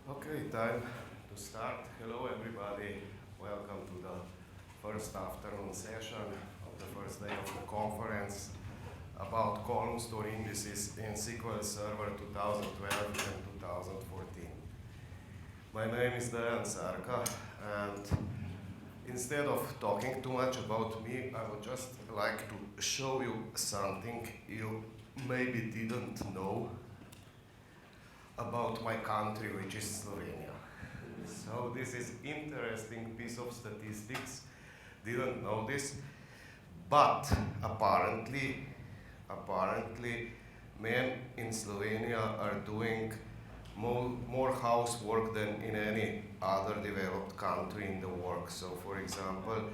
Okay, time to start. Hello everybody. Welcome to the first afternoon session of the first day of the conference about Columnstore indices in SQL Server 2012 and 2014. My name is Dejan Sarka, and instead of talking too much about me, I would just like to show you something you maybe didn't know about my country, which is Slovenia. So this is interesting piece of statistics. Didn't know this, but apparently, men in Slovenia are doing more housework than in any other developed country in the world. So, for example,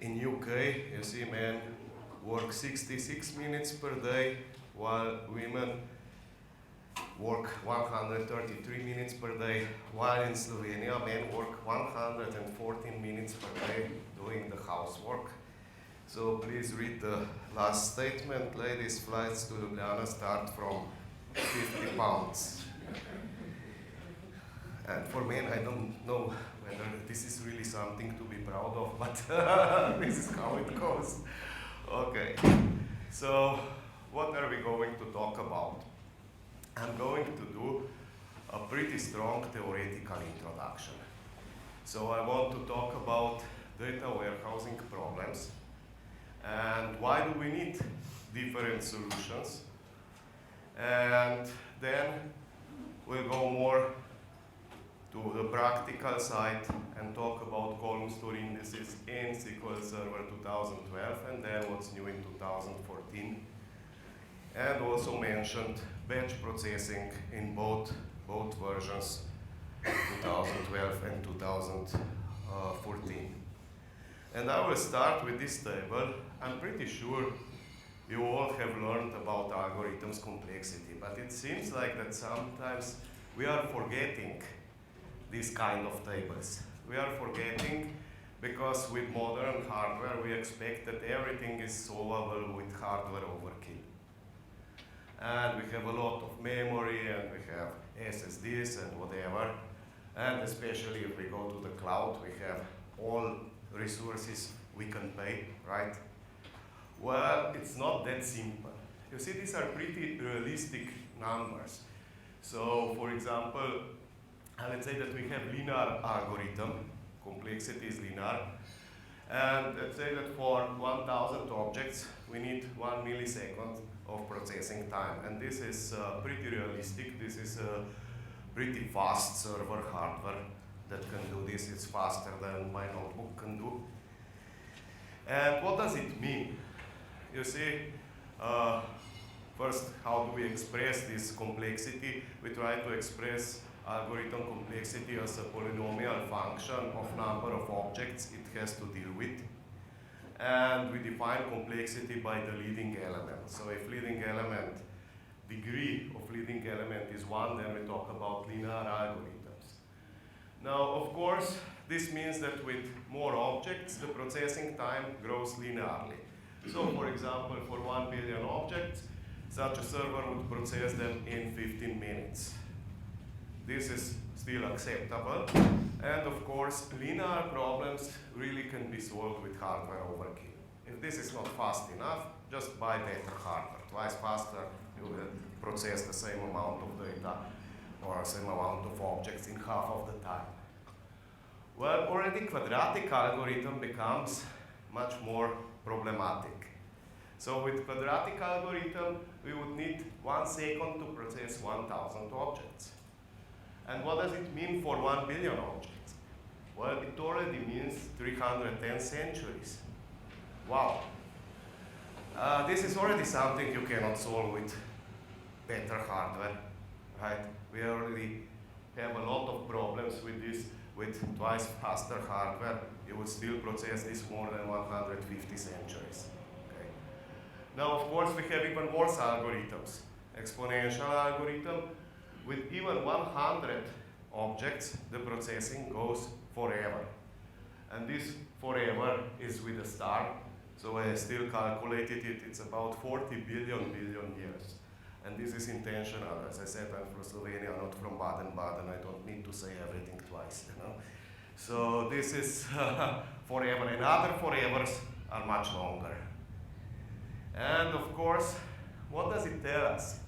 in UK, you see men work 66 minutes per day, while women work 133 minutes per day, while in Slovenia men work 114 minutes per day doing the housework. So please read the last statement. Ladies' flights to Ljubljana start from 50 pounds. And for men, I don't know whether this is really something to be proud of, but this is how it goes. Okay, so what are we going to talk about? I'm going to do a pretty strong theoretical introduction. So I want to talk about data warehousing problems and why do we need different solutions. And then we'll go more to the practical side and talk about Columnstore indices in SQL Server 2012 and then what's new in 2014. And also mentioned batch processing in both versions, 2012 and 2014. And I will start with this table. I'm pretty sure you all have learned about algorithms complexity, but it seems like that sometimes we are forgetting these kind of tables. We are forgetting because with modern hardware we expect that everything is solvable with hardware overkill. And we have a lot of memory, and we have SSDs and whatever. And especially if we go to the cloud, we have all resources we can pay, right? Well, it's not that simple. You see, these are pretty realistic numbers. So, for example, let's say that we have linear algorithm, complexity is linear, and let's say that for 1,000 objects, we need 1 millisecond of processing time. And this is pretty realistic. This is a pretty fast server hardware that can do this. It's faster than my notebook can do. And what does it mean? You see, first, how do we express this complexity? We try to express algorithm complexity as a polynomial function of number of objects it has to deal with. And we define complexity by the leading element. So if leading element, degree of leading element is 1, then we talk about linear algorithms. Now, of course, this means that with more objects, the processing time grows linearly. So for example, for 1 billion objects, such a server would process them in 15 minutes. This is still acceptable. And of course, linear problems really can be solved with hardware overkill. If this is not fast enough, just buy better hardware. Twice faster, you will process the same amount of data or same amount of objects in half of the time. Well, already quadratic algorithm becomes much more problematic. So with quadratic algorithm, we would need 1 second to process 1,000 objects. And what does it mean for 1 billion objects? Well, it already means 310 centuries. Wow. This is already something you cannot solve with better hardware, right? We already have a lot of problems with this. With twice faster hardware, you would still process this more than 150 centuries. Okay. Now, of course, we have even worse algorithms. Exponential algorithm. With even 100 objects, the processing goes forever. And this forever is with a star. So I still calculated it. It's about 40 billion years. And this is intentional. As I said, I'm from Slovenia, not from Baden-Baden. I don't need to say everything twice, you know. So this is forever, and other forevers are much longer. And of course, what does it tell us?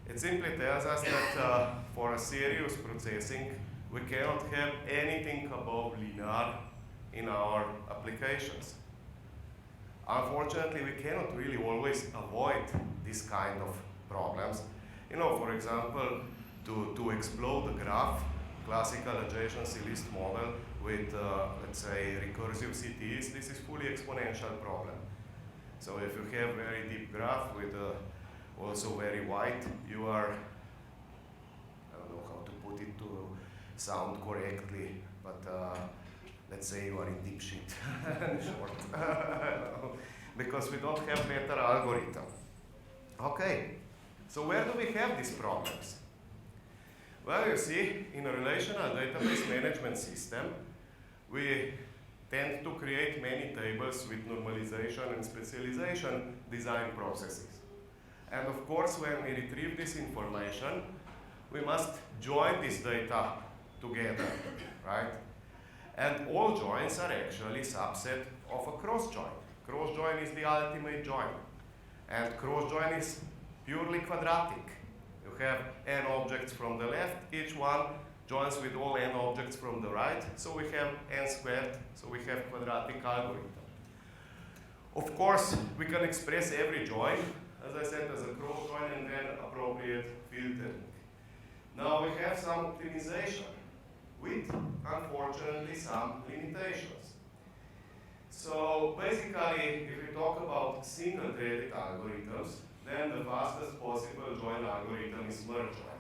It simply tells us that for a serious processing, we cannot have anything above linear in our applications. Unfortunately, we cannot really always avoid this kind of problems. You know, for example, to explode a graph, classical adjacency list model with, let's say, recursive CTs, this is fully exponential problem. So if you have very deep graph with also very wide, you are, I don't know how to put it to sound correctly, but let's say you are in deep shit, in short, because we don't have better algorithm. Okay, so where do we have these problems? Well, you see, in a relational database management system, we tend to create many tables with normalization and specialization design processes. And of course, when we retrieve this information, we must join this data together, right? And all joins are actually subset of a cross join. Cross join is the ultimate join. And cross join is purely quadratic. You have n objects from the left, each one joins with all n objects from the right, so we have n squared, so we have quadratic algorithm. Of course, we can express every join, as I said, as a cross join and then appropriate filtering. Now we have some optimization with, unfortunately, some limitations. So basically, if we talk about single-threaded algorithms, then the fastest possible join algorithm is merge join.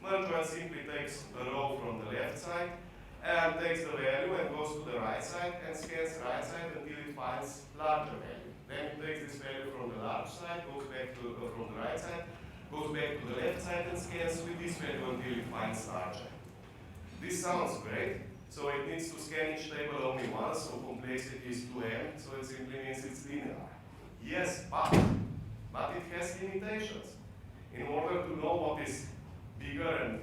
Merge join simply takes a row from the left side and takes the value and goes to the right side and scans right side until it finds larger value. Then it takes this value from the large side, goes back to from the right side, goes back to the left side and scans with this value until it finds larger. This sounds great. So it needs to scan each table only once, so complexity is 2n, so it simply means it's linear. Yes, but it has limitations. In order to know what is bigger and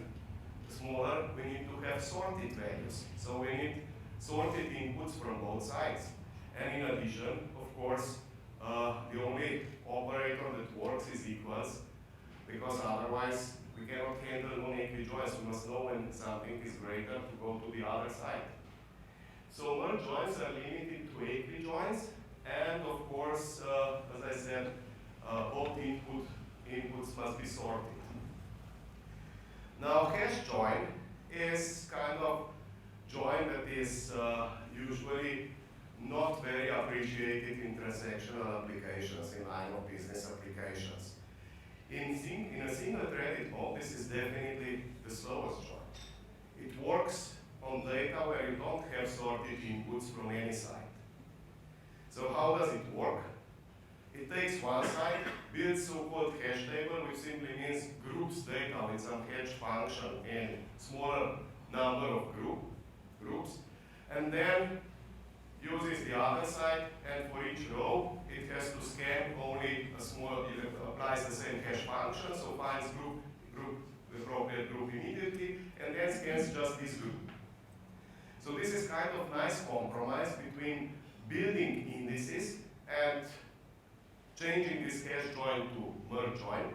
smaller, we need to have sorted values. So we need sorted inputs from both sides. And in addition, of course, the only operator that works is equals, because otherwise we cannot handle non-equi joins. We must know when something is greater to go to the other side. So merge joins are limited to equi joins, and of course, as I said, both inputs must be sorted. Now, hash join is kind of join that is usually not very appreciated in transactional applications, in line of business applications. In a single-threaded mode, this is definitely the slowest join. It works on data where you don't have sorted inputs from any side. So how does it work? It takes one side, builds so-called hash table, which simply means groups data with some hash function in smaller number of groups, and then uses the other side, and for each row, it has to scan only a small, it applies the same hash function, so finds the appropriate group immediately, and then scans just this group. So this is kind of nice compromise between building indices and changing this hash join to merge join,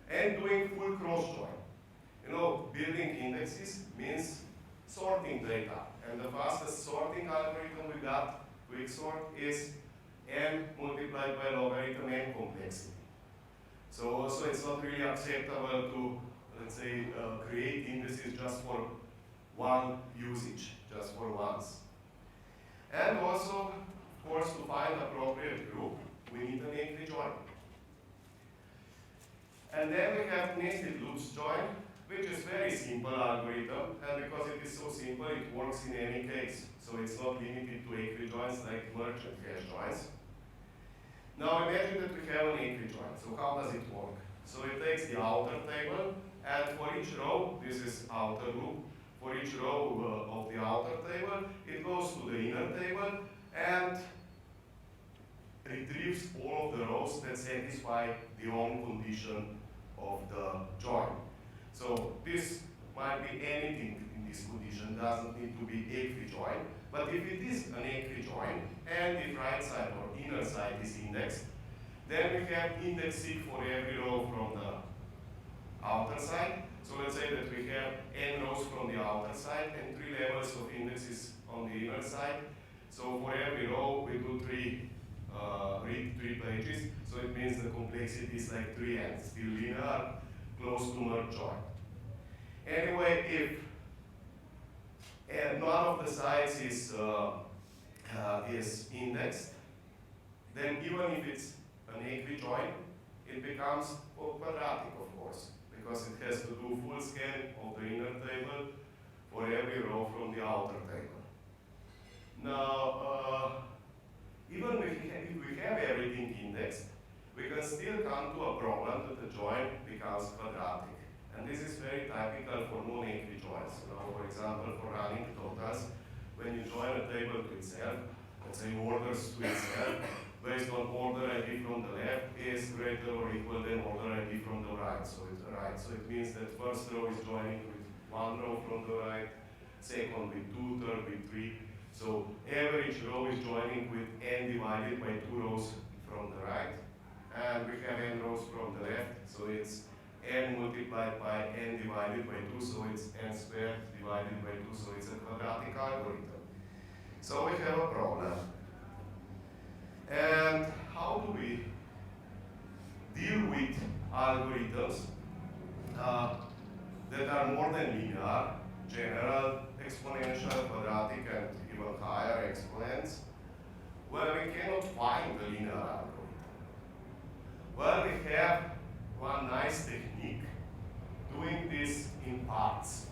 and doing full cross join. You know, building indexes means sorting data, and the fastest sorting algorithm we got, quicksort, is n multiplied by logarithm n complexity. So also it's not really acceptable to, let's say, create indices just for one usage, just for once. And also, of course, to find appropriate group, we need an equi join. And then we have nested loops join, which is very simple algorithm, and because it is so simple, it works in any case. So it's not limited to equi joins like merge and hash joins. Now imagine that we have an equi join. So how does it work? So it takes the outer table, and for each row, this is outer loop, for each row of the outer table, it goes to the inner table, and retrieves all of the rows that satisfy the on condition of the join. So this might be anything in this condition, doesn't need to be equi-join, but if it is an equi-join, and if right side or inner side is indexed, then we have index seek for every row from the outer side. So let's say that we have n rows from the outer side and 3 levels of indexes on the inner side. So for every row, we do read 3 pages. So it means the complexity is like 3n, still linear, close to merge join. Anyway, if none of the sides is indexed, then even if it's an equi-join, it becomes quadratic, of course, because it has to do full scan of the inner table for every row from the outer table. Now, even if we have everything indexed, we can still come to a problem that the join becomes quadratic. And this is very typical for non-equi joins. For example, for running totals, when you join a table to itself, let's say orders to itself, based on order ID from the left is greater or equal than order ID from the right. So it means that first row is joining with 1 row from the right, second with 2, third with 3. So average row is joining with n divided by 2 rows from the right, and we have n rows from the left, so it's n multiplied by n divided by 2, so it's n squared divided by 2, so it's a quadratic algorithm. So we have a problem. And how do we deal with algorithms that are more than linear, general, exponential, quadratic, and even higher exponents, where we cannot find the linear algorithm? Well, we have one nice technique, doing this in parts,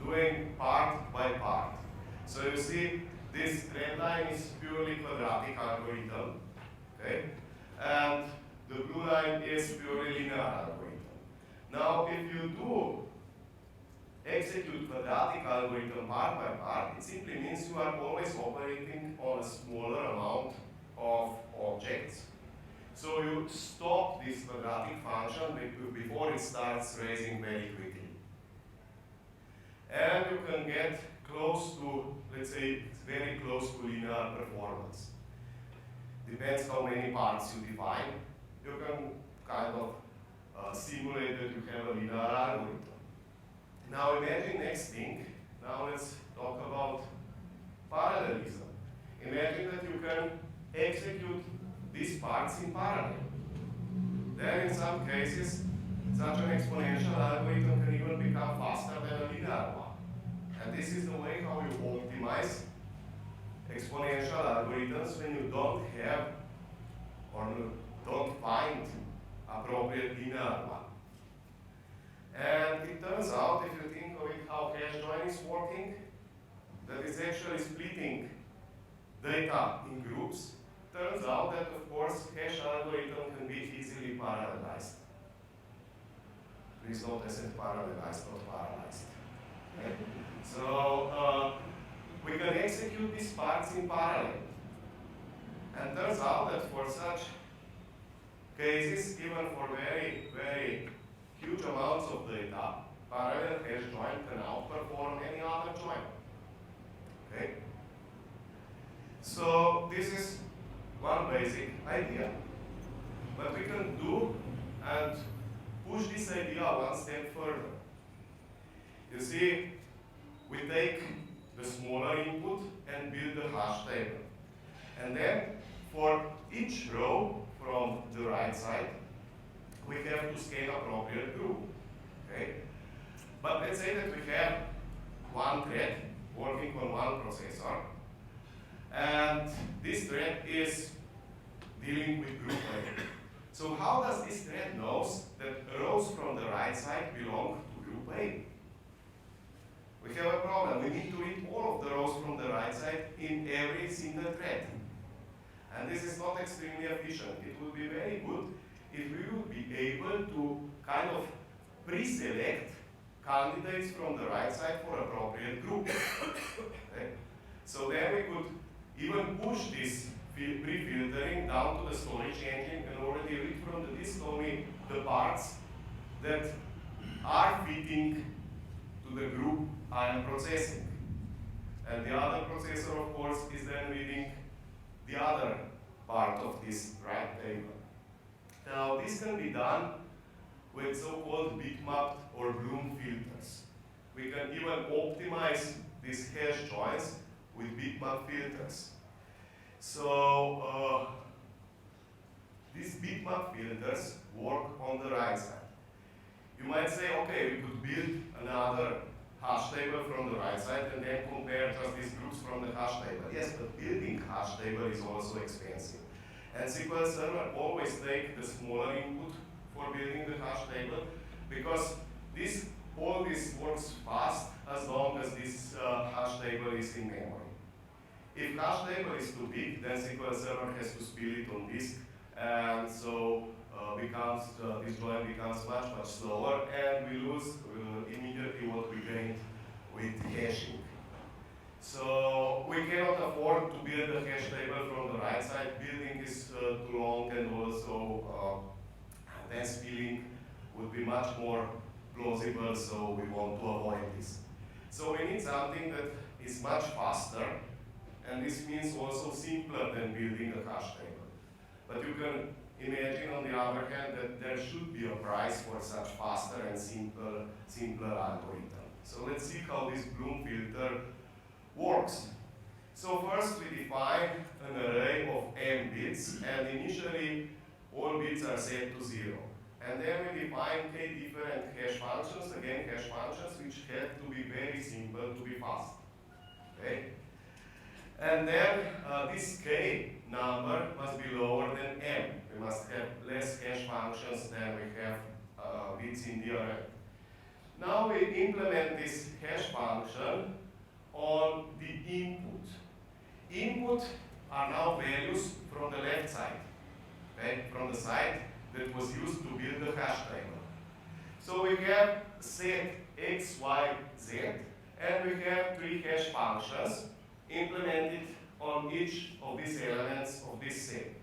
doing part by part. So you see, this red line is purely quadratic algorithm, okay? And the blue line is purely linear algorithm. Now, if you do execute quadratic algorithm part by part, it simply means you are always operating on a smaller amount of objects. So you stop this quadratic function before it starts raising very quickly. And you can get close to, let's say, very close to linear performance. Depends how many parts you define. You can kind of simulate that you have a linear algorithm. Now imagine next thing. Now let's talk about parallelism. Imagine that you can execute these parts in parallel. Then in some cases, such an exponential algorithm can even become faster than a linear one. And this is the way how you optimize exponential algorithms when you don't have or don't find appropriate linear one. And it turns out, if you think of it how hash join is working, that is actually splitting data in groups. Turns out that, of course, hash algorithm can be easily parallelized. Please notice it parallelized, not parallelized. Okay? So we can execute these parts in parallel. And turns out that for such cases, even for very, very huge amounts of data, parallel hash join can outperform any other join. Okay? So this is one basic idea. But we can do and push this idea one step further. You see, we take the smaller input and build the hash table. And then for each row from the right side, we have to scale appropriate group. Okay? But let's say that we have one thread working on one processor, and this thread is dealing with group A. So how does this thread know that rows from the right side belong to group A? We have a problem. We need to read all of the rows from the right side in every single thread. And this is not extremely efficient. It would be very good if we would be able to kind of pre-select candidates from the right side for appropriate group. Okay? So then we could even push this pre-filtering down to the storage engine and already read from the disk only the parts that are fitting to the group I am processing. And the other processor, of course, is then reading the other part of this right table. Now, this can be done with so-called bitmapped or Bloom filters. We can even optimize these hash joins with bitmap filters. So, these bitmap filters work on the right side. You might say, okay, we could build another hash table from the right side and then compare just these groups from the hash table. Yes, but building hash table is also expensive. And SQL Server always takes the smaller input for building the hash table because all this works fast as long as this hash table is in memory. If hash table is too big, then SQL Server has to spill it on disk, and so this join becomes much slower, and we lose immediately what we gained with hashing. So we cannot afford to build a hash table from the right side. Building is too long, and also then spilling would be much more plausible, so we want to avoid this. So we need something that is much faster, and this means also simpler than building a hash table. But you can imagine, on the other hand, that there should be a price for such faster and simpler algorithm. So let's see how this Bloom filter works. So first we define an array of m bits, and initially all bits are set to 0. And then we define k different hash functions, again hash functions, which have to be very simple to be fast. Okay? And then this k number must be lower than m. We must have less hash functions than we have bits in the array. Now we implement this hash function on the input. Input are now values from the left side, okay? From the side that was used to build the hash table. So we have set x, y, z, and we have 3 hash functions implemented on each of these elements of this set.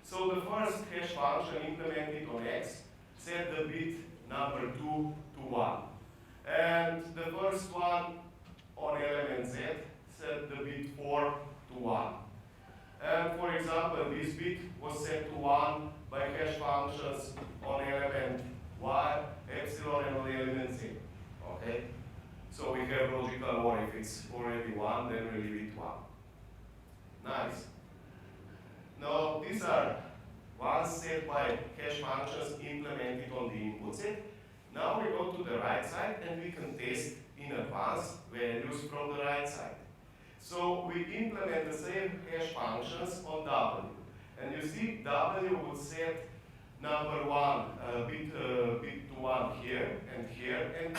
So the first hash function implemented on x set the bit number 2 to 1. And the first one on element z set the bit 4 to 1. And for example, this bit was set to 1 by hash functions on element y, epsilon, and on element z. Okay? So we have logical or if it's already 1, then we leave it 1. Nice. Now these are ones set by hash functions implemented on the input set. Now we go to the right side and we can test in advance values from the right side. So we implement the same hash functions on W. And you see W would set number 1 bit to 1 here and here and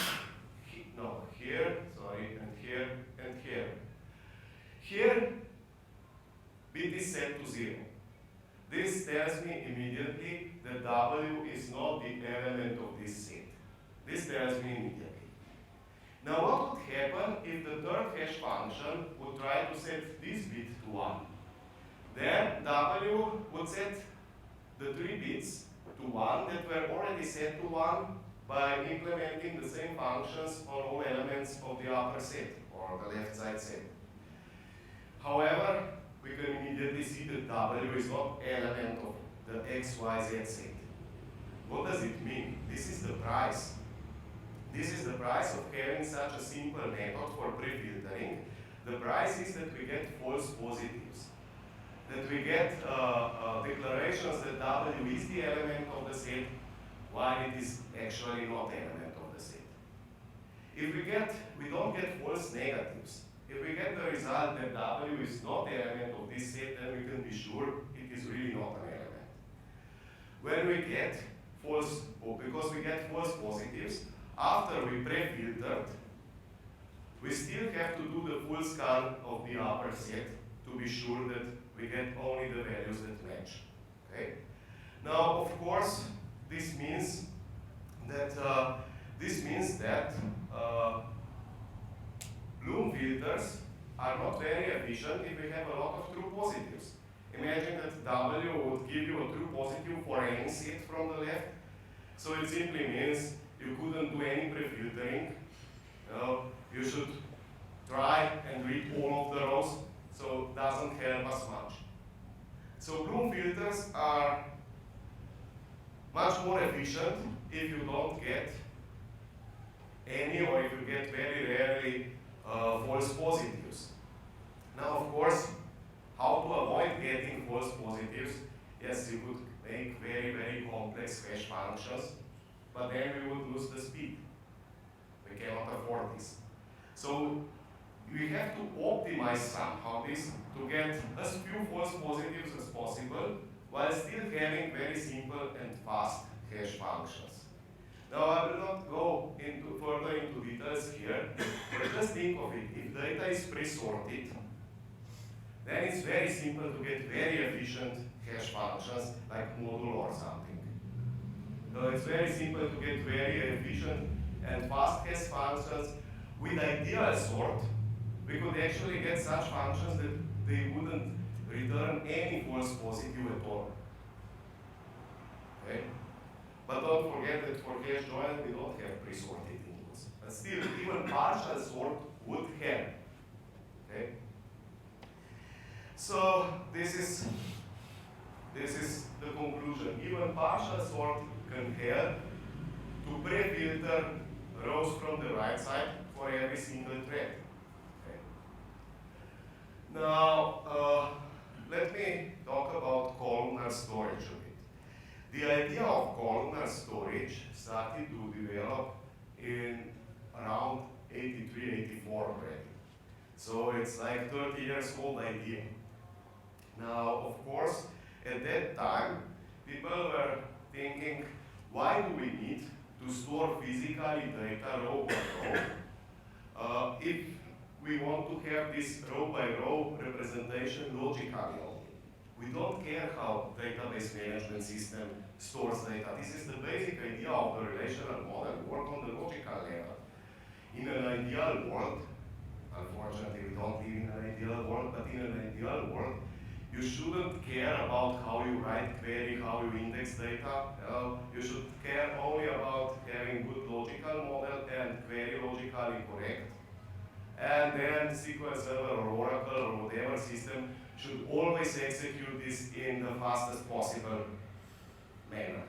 here, sorry, and here and here. Here bit is set to 0. This tells me immediately that W is not the element of this set. This tells me immediately. Now what would happen if the third hash function would try to set this bit to 1? Then W would set the 3 bits to 1 that were already set to 1 by implementing the same functions on all elements of the upper set, or the left side set. However, we can immediately see that W is not element of the XYZ set. What does it mean? This is the price. This is the price of having such a simple method for pre-filtering. The price is that we get false positives. That we get declarations that W is the element of the set, while it is actually not element of the set. If we don't get false negatives. If we get the result that W is not element of this set, then we can be sure it is really not an element. When we get false, or because we get false positives, after we pre-filtered, we still have to do the full scan of the upper set to be sure that we get only the values that match. Okay? Now, of course, this means that Bloom filters are not very efficient if we have a lot of true positives. Imagine that W would give you a true positive for any set from the left. So it simply means you couldn't do any pre-filtering. You should try and read all of the rows, so it doesn't help us much. So Bloom filters are much more efficient if you don't get any, or if you get very rarely false positives. Now, of course, how to avoid getting false positives? Yes, you could make very, very complex hash functions, but then we would lose the speed. We cannot afford this. So we have to optimize somehow this to get as few false positives as possible while still having very simple and fast hash functions. Now I will not go further into details here, but just think of it. If data is pre-sorted, then it's very simple to get very efficient hash functions like module or something. So it's very simple to get very efficient and fast hash functions. With ideal sort, we could actually get such functions that they wouldn't return any false positive at all. Okay? But don't forget that for hash join, we don't have pre-sorted inputs. But still, even partial sort would have. Okay? So this is the conclusion. Even partial sort can help to pre-filter rows from the right side for every single thread. Okay. Now, let me talk about columnar storage a bit. The idea of columnar storage started to develop in around 83, 84 already. So it's like 30 years old idea. Now, of course, at that time, people were thinking, why do we need to store physically data row by row if we want to have this row by row representation logically only? We don't care how database management system stores data. This is the basic idea of the relational model, work on the logical level. In an ideal world, unfortunately we don't live in an ideal world, but in an ideal world, you shouldn't care about how you write query, how you index data. You should care only about having good logical model and query logically correct. And then SQL Server or Oracle or whatever system should always execute this in the fastest possible manner.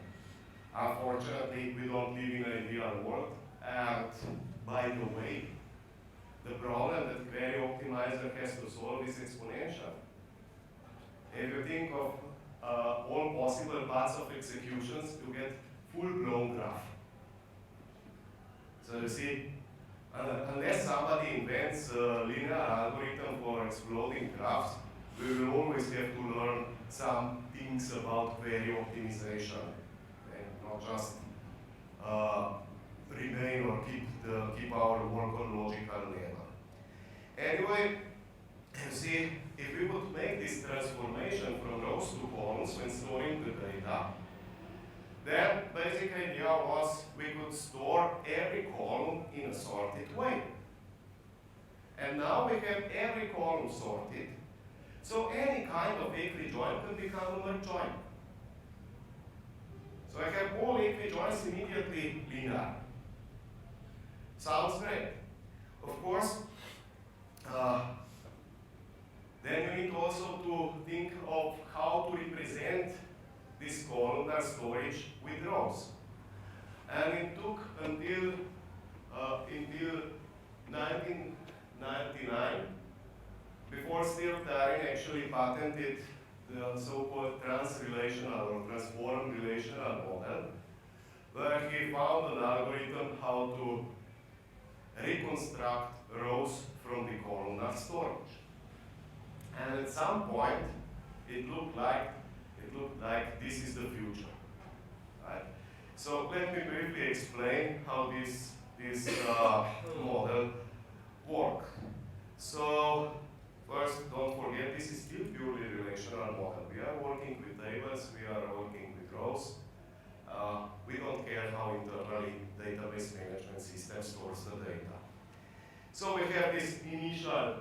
Unfortunately, we don't live in an ideal world. And by the way, the problem that query optimizer has to solve is exponential. If you think of all possible paths of executions, you get full-blown graph. So you see, unless somebody invents a linear algorithm for exploding graphs, we will always have to learn some things about query optimization, and not just remain or keep our work on logical level. Anyway, you see, if we would make this transformation from rows to columns when storing the data, then basic idea was we could store every column in a sorted way. And now we have every column sorted, so any kind of equi join can become a merge join. So I have all equi joins immediately linear. Sounds great. Of course, then you need also to think of how to represent this columnar storage with rows. And it took until 1999 before Steve Tarin actually patented the so-called trans-relational or transform relational model, where he found an algorithm how to reconstruct rows from the columnar storage. And at some point, it looked like this is the future, right? So let me briefly explain how this model works. So first, don't forget, this is still purely relational model. We are working with tables, we are working with rows. We don't care how internally database management system stores the data. So we have this initial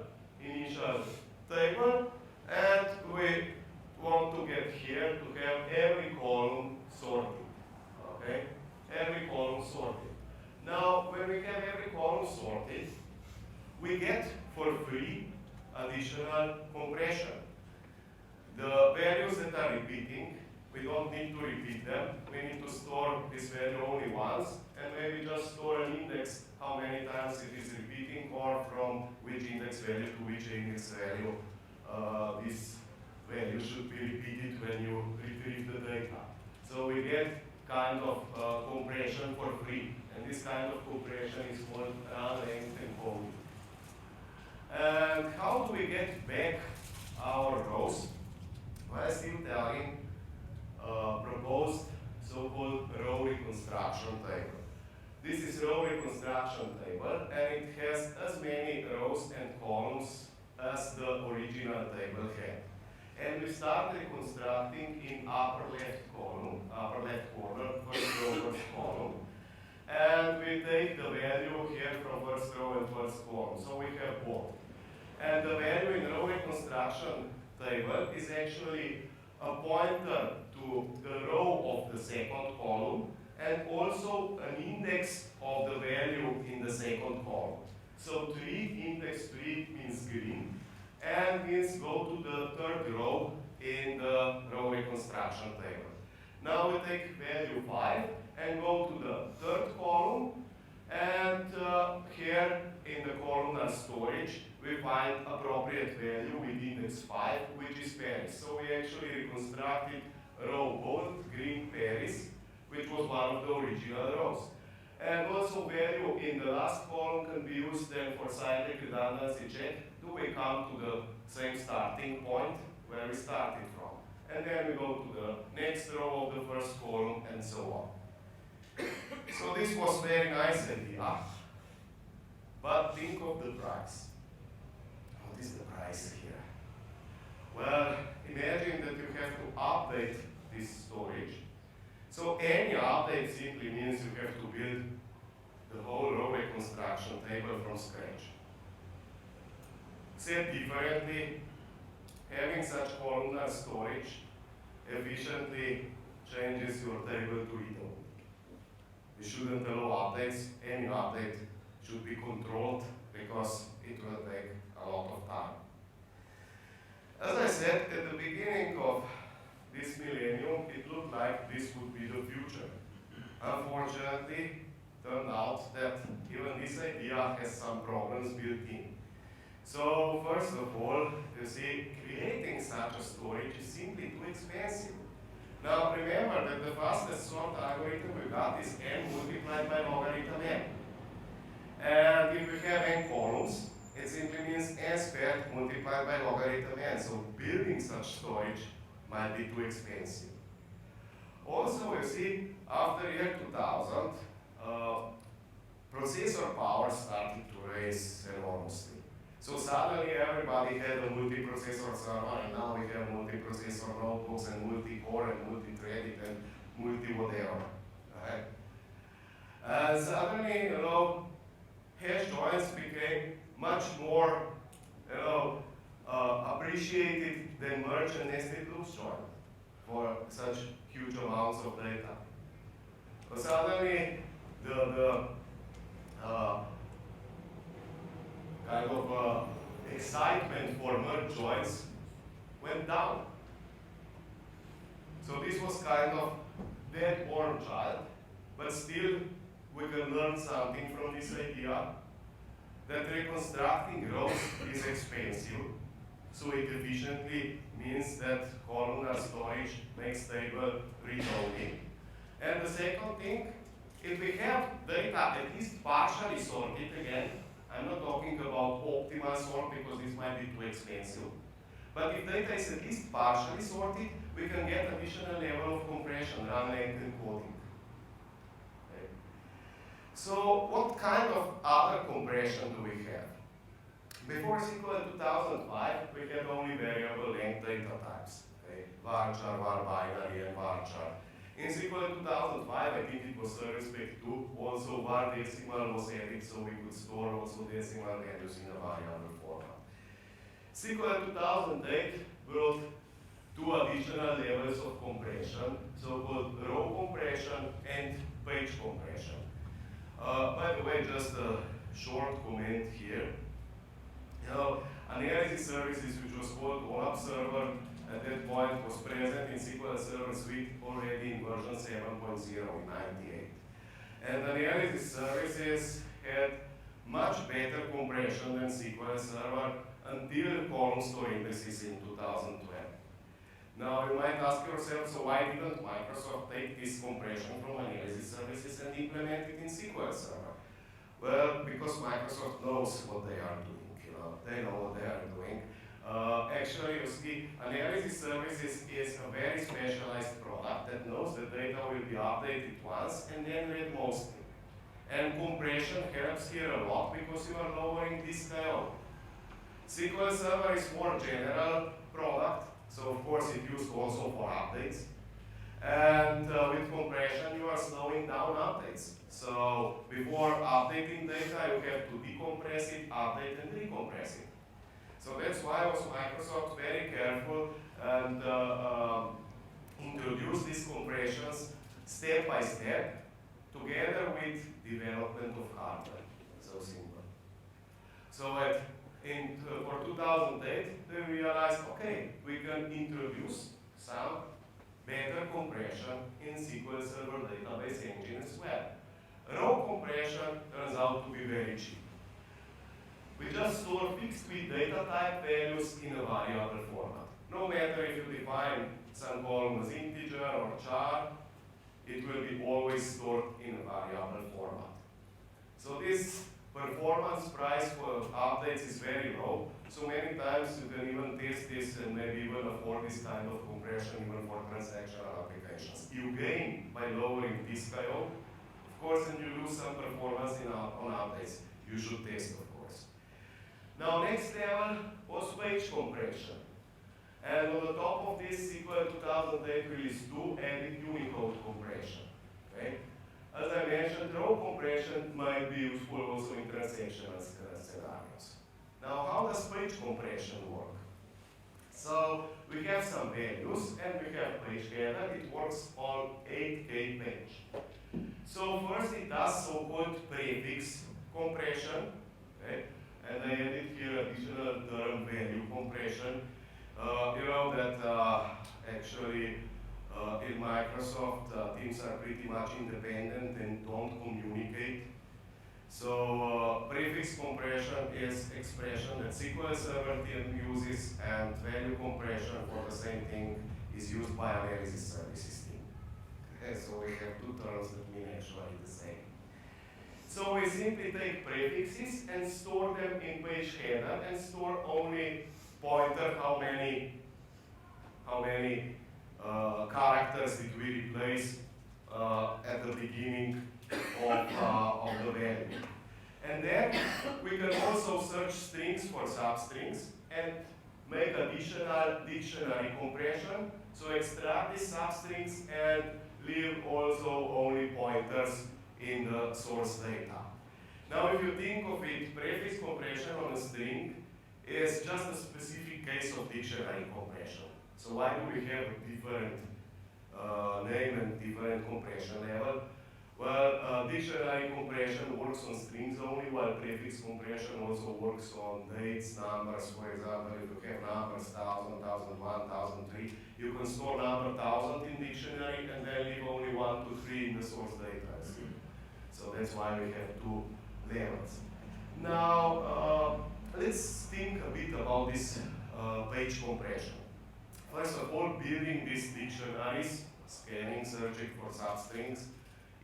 table, and we want to get here to have every column sorted. Okay? Every column sorted. Now, when we have every column sorted, we get for free additional compression. The values that are repeating, we don't need to repeat them. We need to store this value only once, and maybe just store an index, how many times it is repeating, or from which index value to which index value this value should be repeated when you retrieve the data. So we get kind of compression for free, and this kind of compression is called run length encoding. And how do we get back our rows? Well, still telling proposed so-called row reconstruction table. This is row reconstruction table, and it has as many rows and columns as the original table had. And we start reconstructing in upper left corner, first row, first column. And we take the value here from first row and first column. So we have both. And the value in row reconstruction table is actually a pointer to the row of the second column and also an index of the value in the second column. So index 3 means green and means go to the third row in the row reconstruction table. Now we take value 5 and go to the third column, and here in the columnar storage we find appropriate value with index 5, which is Paris. So we actually reconstructed row bold green Paris, which was one of the original rows. And also value in the last column can be used then for cyclic redundancy check. Do we come to the same starting point where we started from? And then we go to the next row of the first column and so on. So this was very nice idea, but think of the price. What is the price here? Well, imagine that you have to update this storage. So any update simply means you have to build the whole row reconstruction table from scratch. Said differently, having such columnar storage efficiently changes your table to read-only. You shouldn't allow updates. Any update should be controlled because it will take a lot of time. As I said, at the beginning of this millennium, it looked like this would be the future. Unfortunately, turned out that even this idea has some problems built in. So first of all, you see, creating such a storage is simply too expensive. Now remember that the fastest sort algorithm we got is n multiplied by logarithm n. And if we have n columns, it simply means n squared multiplied by logarithm n. So building such storage might be too expensive. Also, you see, after year 2000, processor power started to raise enormously. So suddenly everybody had a multiprocessor server, and now we have multiprocessor notebooks and multi-core and multi-threaded and multi-whatever. Right? And suddenly, hash joins became much more, appreciated than merge and nested loops join for such huge amounts of data. So suddenly, the kind of excitement for merge joins went down. So this was kind of dead born child, but still we can learn something from this idea that reconstructing rows is expensive, so it efficiently means that columnar storage makes table read-only. And the second thing, if we have data at least partially sorted again, I'm not talking about optimal sort because this might be too expensive, but if data is at least partially sorted, we can get additional level of compression, run length encoding. Okay. So what kind of other compression do we have? Before SQL 2005, we had only variable length data types. Okay? Varchar, var binary, and varchar. In SQL 2005, I think it was respect 2, also var decimal was added, so we could store also decimal values in a variable format. SQL 2008 brought two additional levels of compression, so-called row compression and page compression. By the way, just a short comment here. Analysis services, which was called ONAP server, at that point was present in SQL Server Suite already in version 7.0 in '98. And analysis services had much better compression than SQL Server until Columnstore indices in 2012. Now you might ask yourself, so why didn't Microsoft take this compression from analysis services and implement it in SQL Server? Well, because Microsoft knows what they are doing. They know what they are doing. Actually, you see, analysis services is a very specialized product that knows that data will be updated once and then read mostly. And compression helps here a lot because you are lowering this IO. SQL Server is more general product, so of course it used also for updates. And with compression, you are slowing down updates. So before updating data, you have to decompress it, update, and recompress it. So that's why was Microsoft very careful and introduced these compressions step by step together with development of hardware. So simple. So for 2008, they realized, okay, we can introduce some better compression in SQL Server database engine as well. Row compression turns out to be very cheap. We just store fixed with data type values in a variable format. No matter if you define some column as integer or char, it will be always stored in a variable format. So this performance price for updates is very low. So many times you can even test this and maybe even afford this kind of compression even for transactional applications. You gain by lowering disk IO, of course, and you lose some performance on updates. You should test, of course. Now, next level was page compression. And on the top of this, SQL 2008 release 2 added Unicode compression. Okay? As I mentioned, row compression might be useful also in transactional scenarios. Now, how does page compression work? So, we have some values and we have page header. It works on 8K page. So first it does so-called prefix compression. Okay? And I added here additional term value compression. You know that actually in Microsoft, teams are pretty much independent and don't communicate. So prefix compression is expression that SQL Server team uses, and value compression for the same thing is used by analysis services team. Okay, so we have two terms that mean actually the same. So we simply take prefixes and store them in page header and store only pointer how many characters did we replace at the beginning of the value. And then we can also search strings for substrings and make additional dictionary compression. So extract these substrings and leave also only pointers in the source data. Now if you think of it, prefix compression on a string is just a specific case of dictionary compression. So why do we have a different name and different compression level? Well, dictionary compression works on strings only, while prefix compression also works on dates, numbers. For example, if you have numbers 1000, 1001, 1003, you can store number 1000 in dictionary and then leave only 1 to 3 in the source data. So that's why we have two levels. Now, let's think a bit about this page compression. First of all, building these dictionaries, scanning, searching for substrings,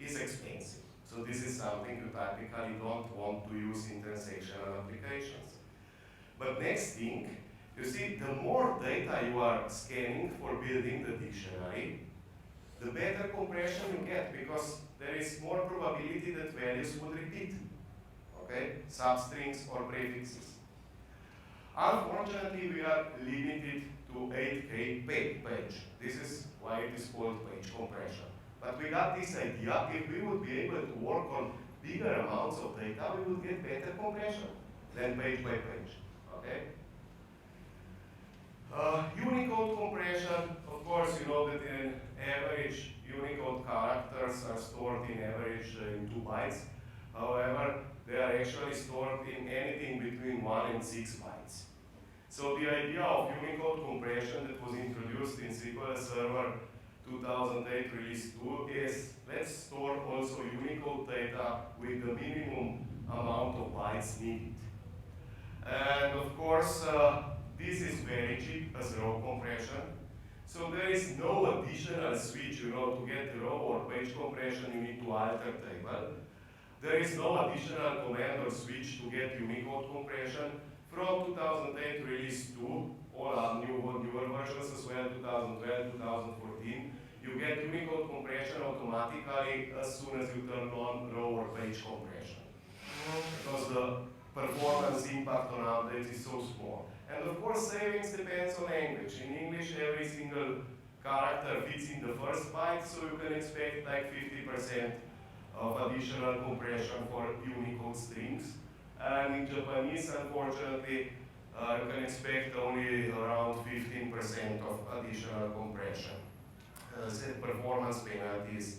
is expensive. So this is something you typically don't want to use in transactional applications. But next thing, you see, the more data you are scanning for building the dictionary, the better compression you get, because there is more probability that values would repeat, okay? Substrings or prefixes. Unfortunately, we are limited to 8K page. This is why it is called page compression. But we got this idea, if we would be able to work on bigger amounts of data, we would get better compression than page by page, okay? Unicode compression, of course, you know that in average Unicode characters are stored in average in 2 bytes. However, they are actually stored in anything between 1 and 6 bytes. So the idea of Unicode compression that was introduced in SQL Server 2008 release 2 is let's store also Unicode data with the minimum amount of bytes needed. And of course, this is very cheap as row compression. So there is no additional switch, you know, to get row or page compression, you need to alter table. There is no additional command or switch to get Unicode compression. From 2008 release 2, all newer versions as well, 2012, 2014, you get Unicode compression automatically as soon as you turn on row or page compression. Because the performance impact on updates is so small. And of course, savings depends on language. In English, every single character fits in the first byte, so you can expect like 50% of additional compression for Unicode strings. And in Japanese, unfortunately, you can expect only around 15% of additional compression. The performance penalty is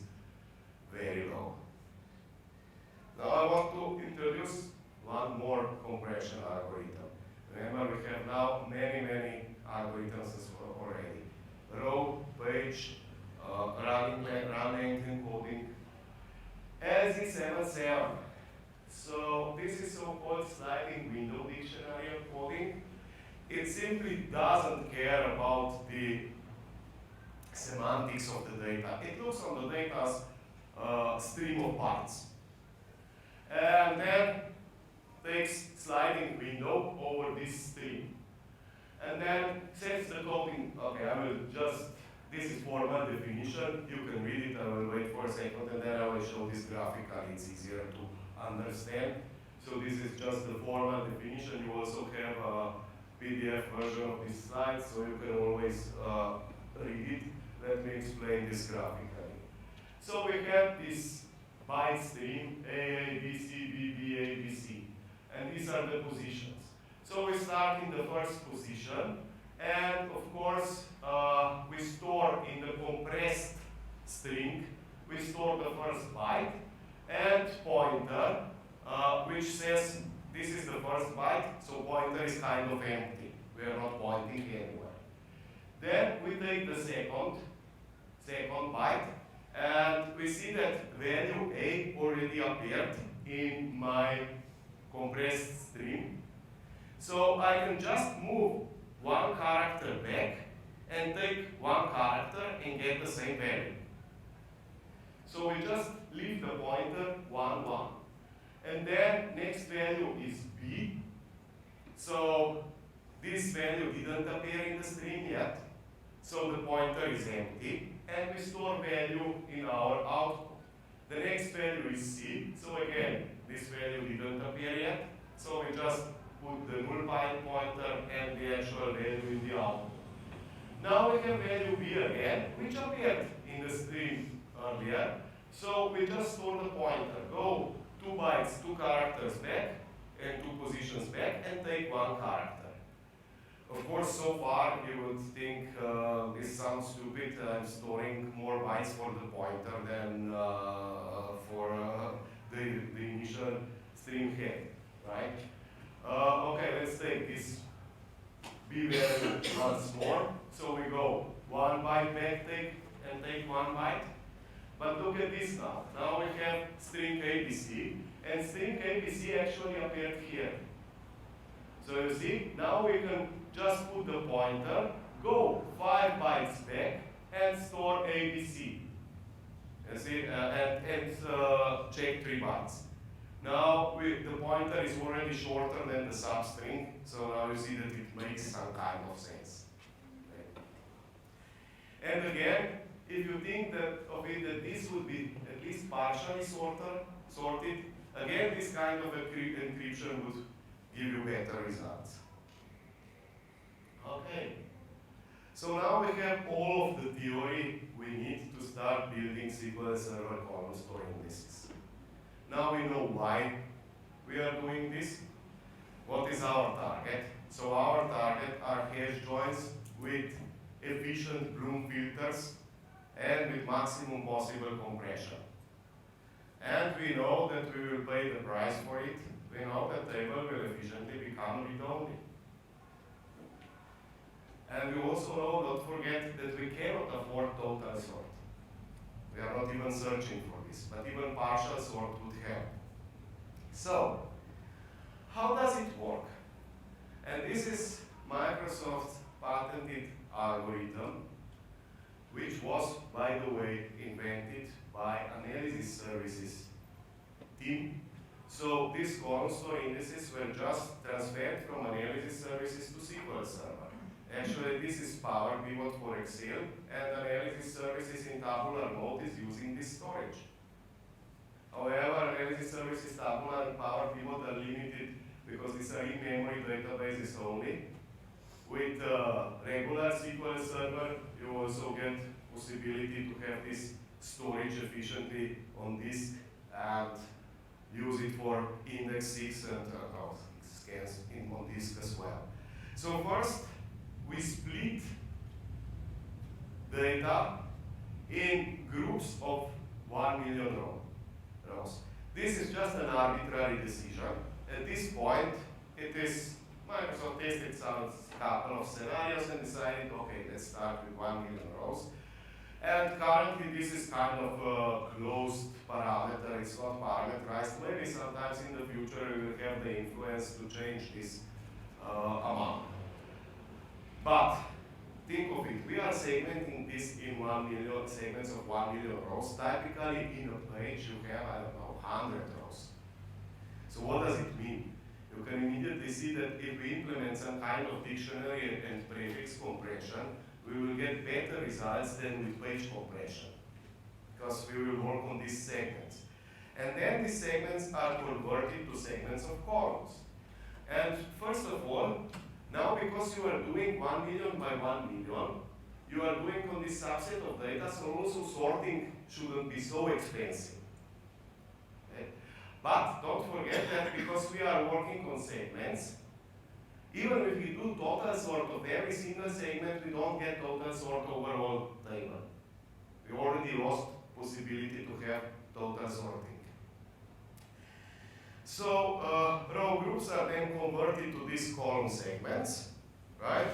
very low. Now I want to introduce one more compression algorithm. Remember, we have now many algorithms as well already. Row, page, run length encoding. LZ77. So this is so-called sliding window dictionary encoding. It simply doesn't care about the semantics of the data. It looks on the data as stream of bytes. And then takes sliding window over this stream. And then sets the coding. Okay, I will just, this is formal definition. You can read it. I will wait for a second and then I will show this graphically. It's easier to understand. So this is just the formal definition. You also have a PDF version of this slide, so you can always read it. Let me explain this graphically. So we have this byte stream, A, B, C, B, B, A, B, C. And these are the positions. So we start in the first position, and of course, we store in the compressed string, we store the first byte, and pointer, which says this is the first byte, so pointer is kind of empty. We are not pointing anywhere. Then we take the second byte, and we see that value A already appeared in my compressed string. So I can just move one character back and take one character and get the same value. So we just leave the pointer 1, 1. And then next value is B. So this value didn't appear in the string yet. So the pointer is empty. And we store value in our output. The next value is C. So again, this value didn't appear yet. So we just put the null byte pointer and the actual value in the output. Now we have value B again, which appeared in the string earlier. So we just store the pointer. Go 2 bytes, 2 characters back, and 2 positions back, and take 1 character. Of course, so far you would think this sounds stupid. I'm storing more bytes for the pointer than for the initial string head, right? Okay, let's take this B value once more. So we go 1 byte back, take 1 byte. But look at this now. Now we have string ABC, and string ABC actually appeared here. So you see, now we can just put the pointer, go 5 bytes back, and store ABC. You see, and check 3 bytes. Now the pointer is already shorter than the substring, so now you see that it makes some kind of sense. Okay. And again, if you think that this would be at least partially sorted, again this kind of encryption would give you better results. Okay. So now we have all of the theory we need to start building SQL Server Columnstore indices. Now we know why we are doing this. What is our target? So our target are hash joins with efficient Bloom filters and with maximum possible compression. And we know that we will pay the price for it. We know that table will efficiently become read-only. And we also know, don't forget, that we cannot afford total sort. We are not even searching for this, but even partial sort would help. So, how does it work? And this is Microsoft's patented algorithm, which was, by the way, invented by analysis services team. So these Columnstore indices were just transferred from analysis services to SQL Server. Actually, this is Power Pivot for Excel, and analysis services in tabular mode is using this storage. However, analysis services tabular and Power Pivot are limited because these are in-memory databases only. With regular SQL Server, you also get possibility to have this storage efficiently on disk and use it for index 6 and scans on disk as well. So first, we split data in groups of 1 million rows. This is just an arbitrary decision. At this point, it is Microsoft tested some couple of scenarios and decided, okay, let's start with 1 million rows. And currently, this is kind of a closed parameter. It's not parameterized. Maybe sometimes in the future, we will have the influence to change this amount. But think of it. We are segmenting this in 1 million segments of 1 million rows. Typically, in a page, you have, I don't know, 100 rows. So what does it mean? You can immediately see that if we implement some kind of dictionary and prefix compression, we will get better results than with page compression, because we will work on these segments. And then these segments are converted to segments of columns. And first of all, now because you are doing 1 million by 1 million, you are doing on this subset of data, so also sorting shouldn't be so expensive. Okay? But don't forget that because we are working on segments, even if we do total sort of every single segment, we don't get total sort over all table. We already lost possibility to have total sorting. So row groups are then converted to these column segments, right?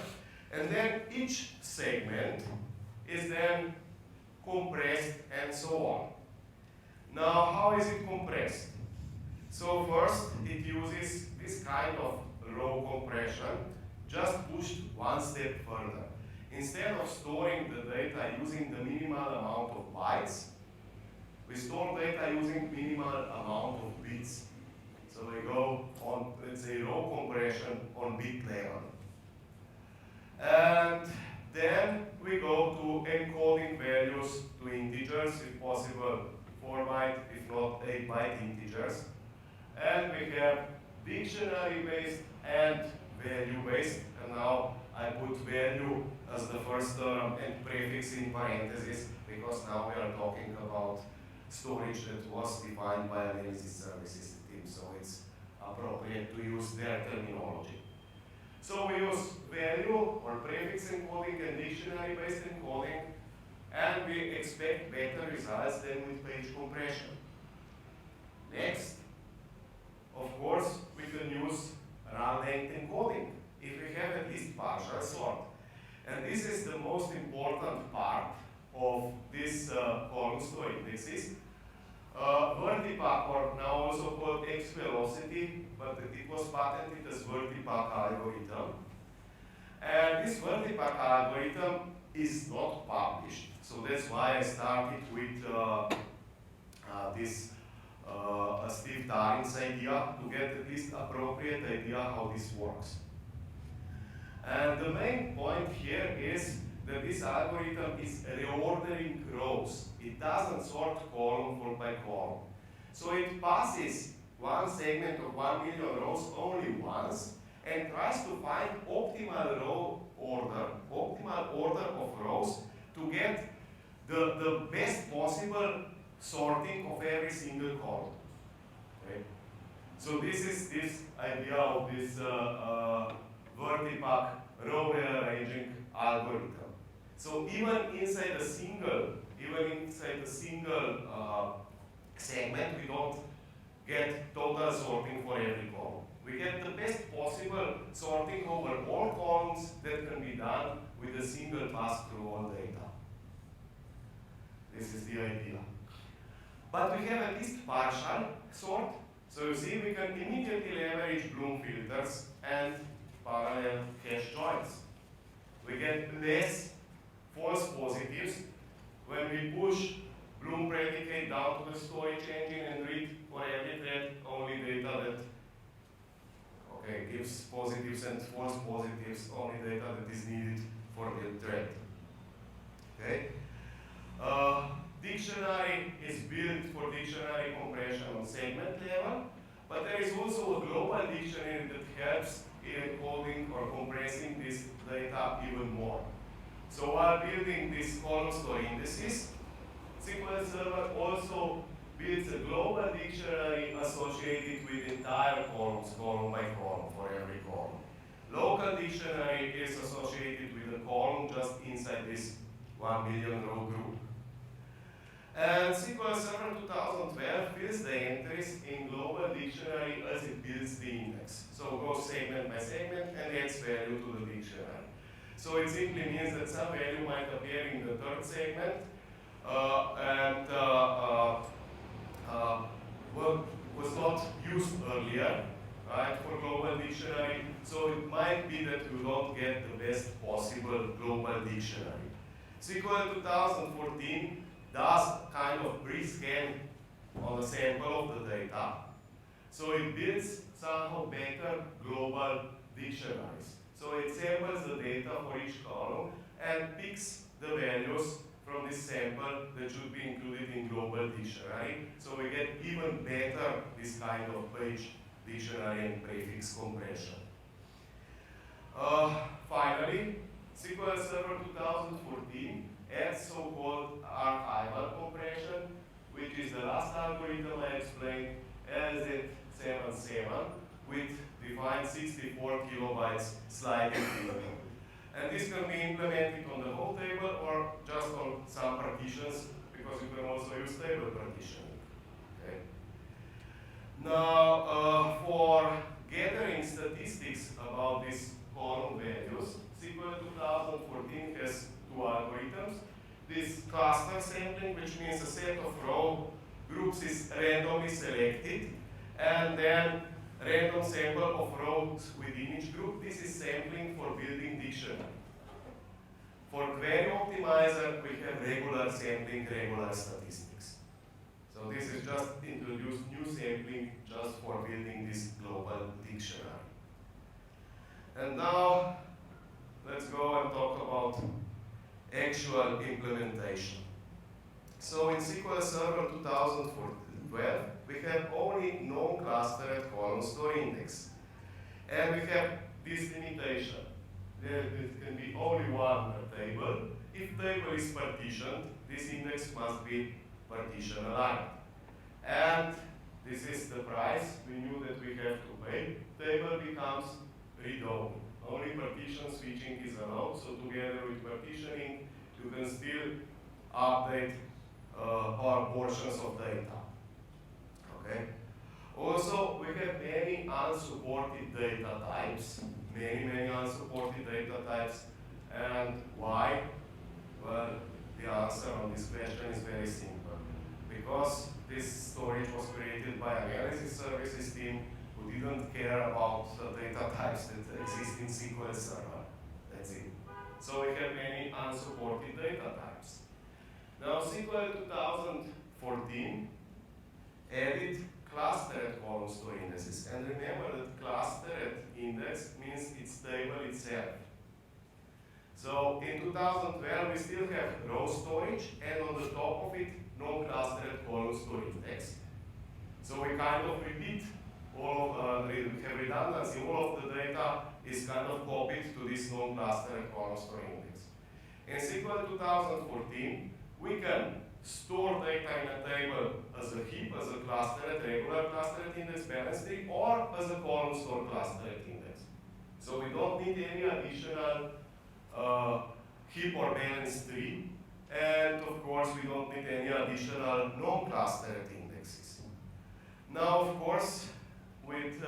And then each segment is then compressed and so on. Now, how is it compressed? So first, it uses this kind of row compression, just pushed one step further. Instead of storing the data using the minimal amount of bytes, we store data using minimal amount of bits. So we go on, let's say, row compression on bit level. And then we go to encoding values to integers, if possible 4-byte, if not 8-byte integers. And we have dictionary-based and value-based. And now I put value as the first term and prefix in parentheses, because now we are talking about storage that was defined by analysis services team, so it's appropriate to use their terminology. So we use value or prefix encoding and dictionary-based encoding, and we expect better results than with page compression. Next, of course, we can use run length encoding if we have at least partial sort. And this is the most important part of this Columnstore indexes. Vertipack, or now also called X velocity, but it was patented as Vertipack algorithm. And this Vertipack algorithm is not published. So that's why I started with this Steve Darin's idea to get at least appropriate idea how this works. And the main point here is that this algorithm is reordering rows. It doesn't sort column by column. So it passes one segment of 1 million rows only once and tries to find optimal row order, optimal order of rows to get the best possible sorting of every single column. Okay? So this is this idea of this Vertipack row rearranging algorithm. So even inside a single segment, we don't get total sorting for every column. We get the best possible sorting over all columns that can be done with a single pass through all data. This is the idea. But we have at least partial sort. So you see, we can immediately leverage Bloom filters and parallel hash joins. We get less false positives when we push Bloom predicate down to the storage engine and read for every thread only data that gives positives and false positives, only data that is needed for the thread. Okay? Dictionary is built for dictionary compression on segment level, but there is also a global dictionary that helps in encoding or compressing this data even more. So while building these Columnstore indices, SQL Server also builds a global dictionary associated with entire columns, column by column, for every column. Local dictionary is associated with a column just inside this 1 million row group. And SQL Server 2012 fills the entries in global dictionary as it builds the index. So it goes segment by segment and adds value to the dictionary. So it simply means that some value might appear in the third segment was not used earlier, right, for global dictionary. So it might be that you don't get the best possible global dictionary. SQL 2014 does kind of pre-scan on a sample of the data. So it builds somehow better global dictionaries. So it samples the data for each column and picks the values from this sample that should be included in global dictionary. So we get even better this kind of page dictionary and prefix compression. Finally, SQL Server 2014 adds so-called archival compression, which is the last algorithm I explained, LZ77, with defined 64 kilobytes sliding table. And this can be implemented on the whole table or just on some partitions, because you can also use table partitioning. Okay. Now, for gathering statistics about these column values, SQL 2014 has two algorithms. This cluster sampling, which means a set of row groups is randomly selected, and then random sample of rows within each group. This is sampling for building dictionary. For query optimizer, we have regular sampling, regular statistics. So this is just introduced new sampling just for building this global dictionary. And now, let's go and talk about actual implementation. So in SQL Server 2012, we have only non-clustered Columnstore index. And we have this limitation. There can be only one per table. If table is partitioned, this index must be partition aligned. And this is the price we knew that we have to pay. Table becomes read-only. Only partition switching is allowed, so together with partitioning, you can still update our portions of data. Okay? Also, we have many unsupported data types, many unsupported data types. And why? Well, the answer on this question is very simple. Because this storage was created by an analysis services team who didn't care about the data types that exist in SQL Server. That's it. So we have many unsupported data types. Now, SQL 2014 added clustered Columnstore indices. And remember that clustered index means it's table itself. So in 2012, we still have row storage, and on the top of it, non-clustered Columnstore index. So we kind of repeat all of, we have redundancy. All of the data is kind of copied to this non-clustered Columnstore index. In SQL 2014, we can store data in a table as a heap, as a clustered, regular clustered index balance tree, or as a Columnstore clustered index. So we don't need any additional heap or balance tree. And of course, we don't need any additional non-clustered indexes. Now, of course, with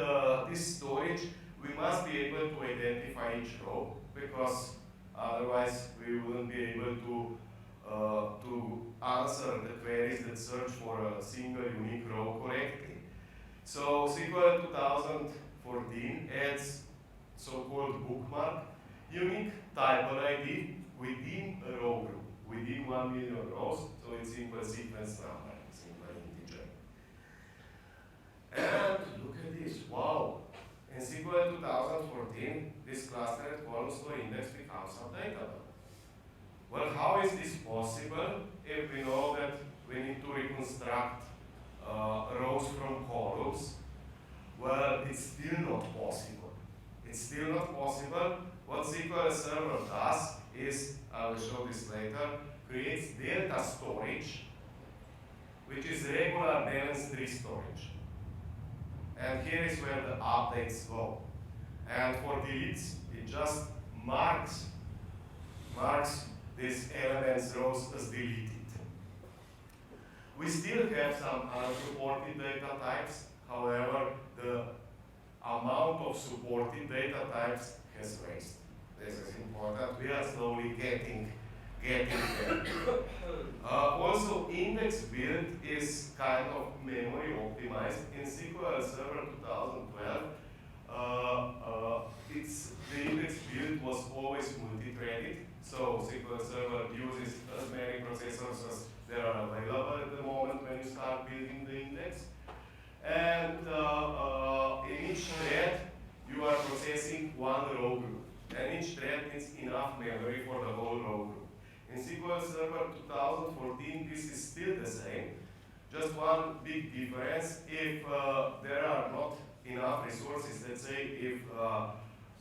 this storage, we must be able to identify each row, because otherwise we wouldn't be able to answer the queries that search for a single unique row correctly. So SQL 2014 adds so-called bookmark, unique type ID within a row group, within 1 million rows, so it's simple sequence number, simple integer. And look at this, wow! In SQL 2014, this clustered Columnstore index becomes updatable. Well, how is this possible if we know that we need to reconstruct rows from columns? Well, it's still not possible. It's still not possible. What SQL Server does is, I will show this later, creates delta storage, which is regular balance tree storage. And here is where the updates go. And for deletes, it just marks these elements rows as deleted. We still have some unsupported data types. However, the amount of supported data types has raised. This is important. We are slowly getting there. Also, index build is kind of memory optimized. In SQL Server 2012, the index build was always multi-threaded. So SQL Server uses as many processors as there are available at the moment when you start building the index. And in each thread, you are processing one row group. And each thread needs enough memory for the whole row group. In SQL Server 2014, this is still the same. Just one big difference, if there are not enough resources, let's say if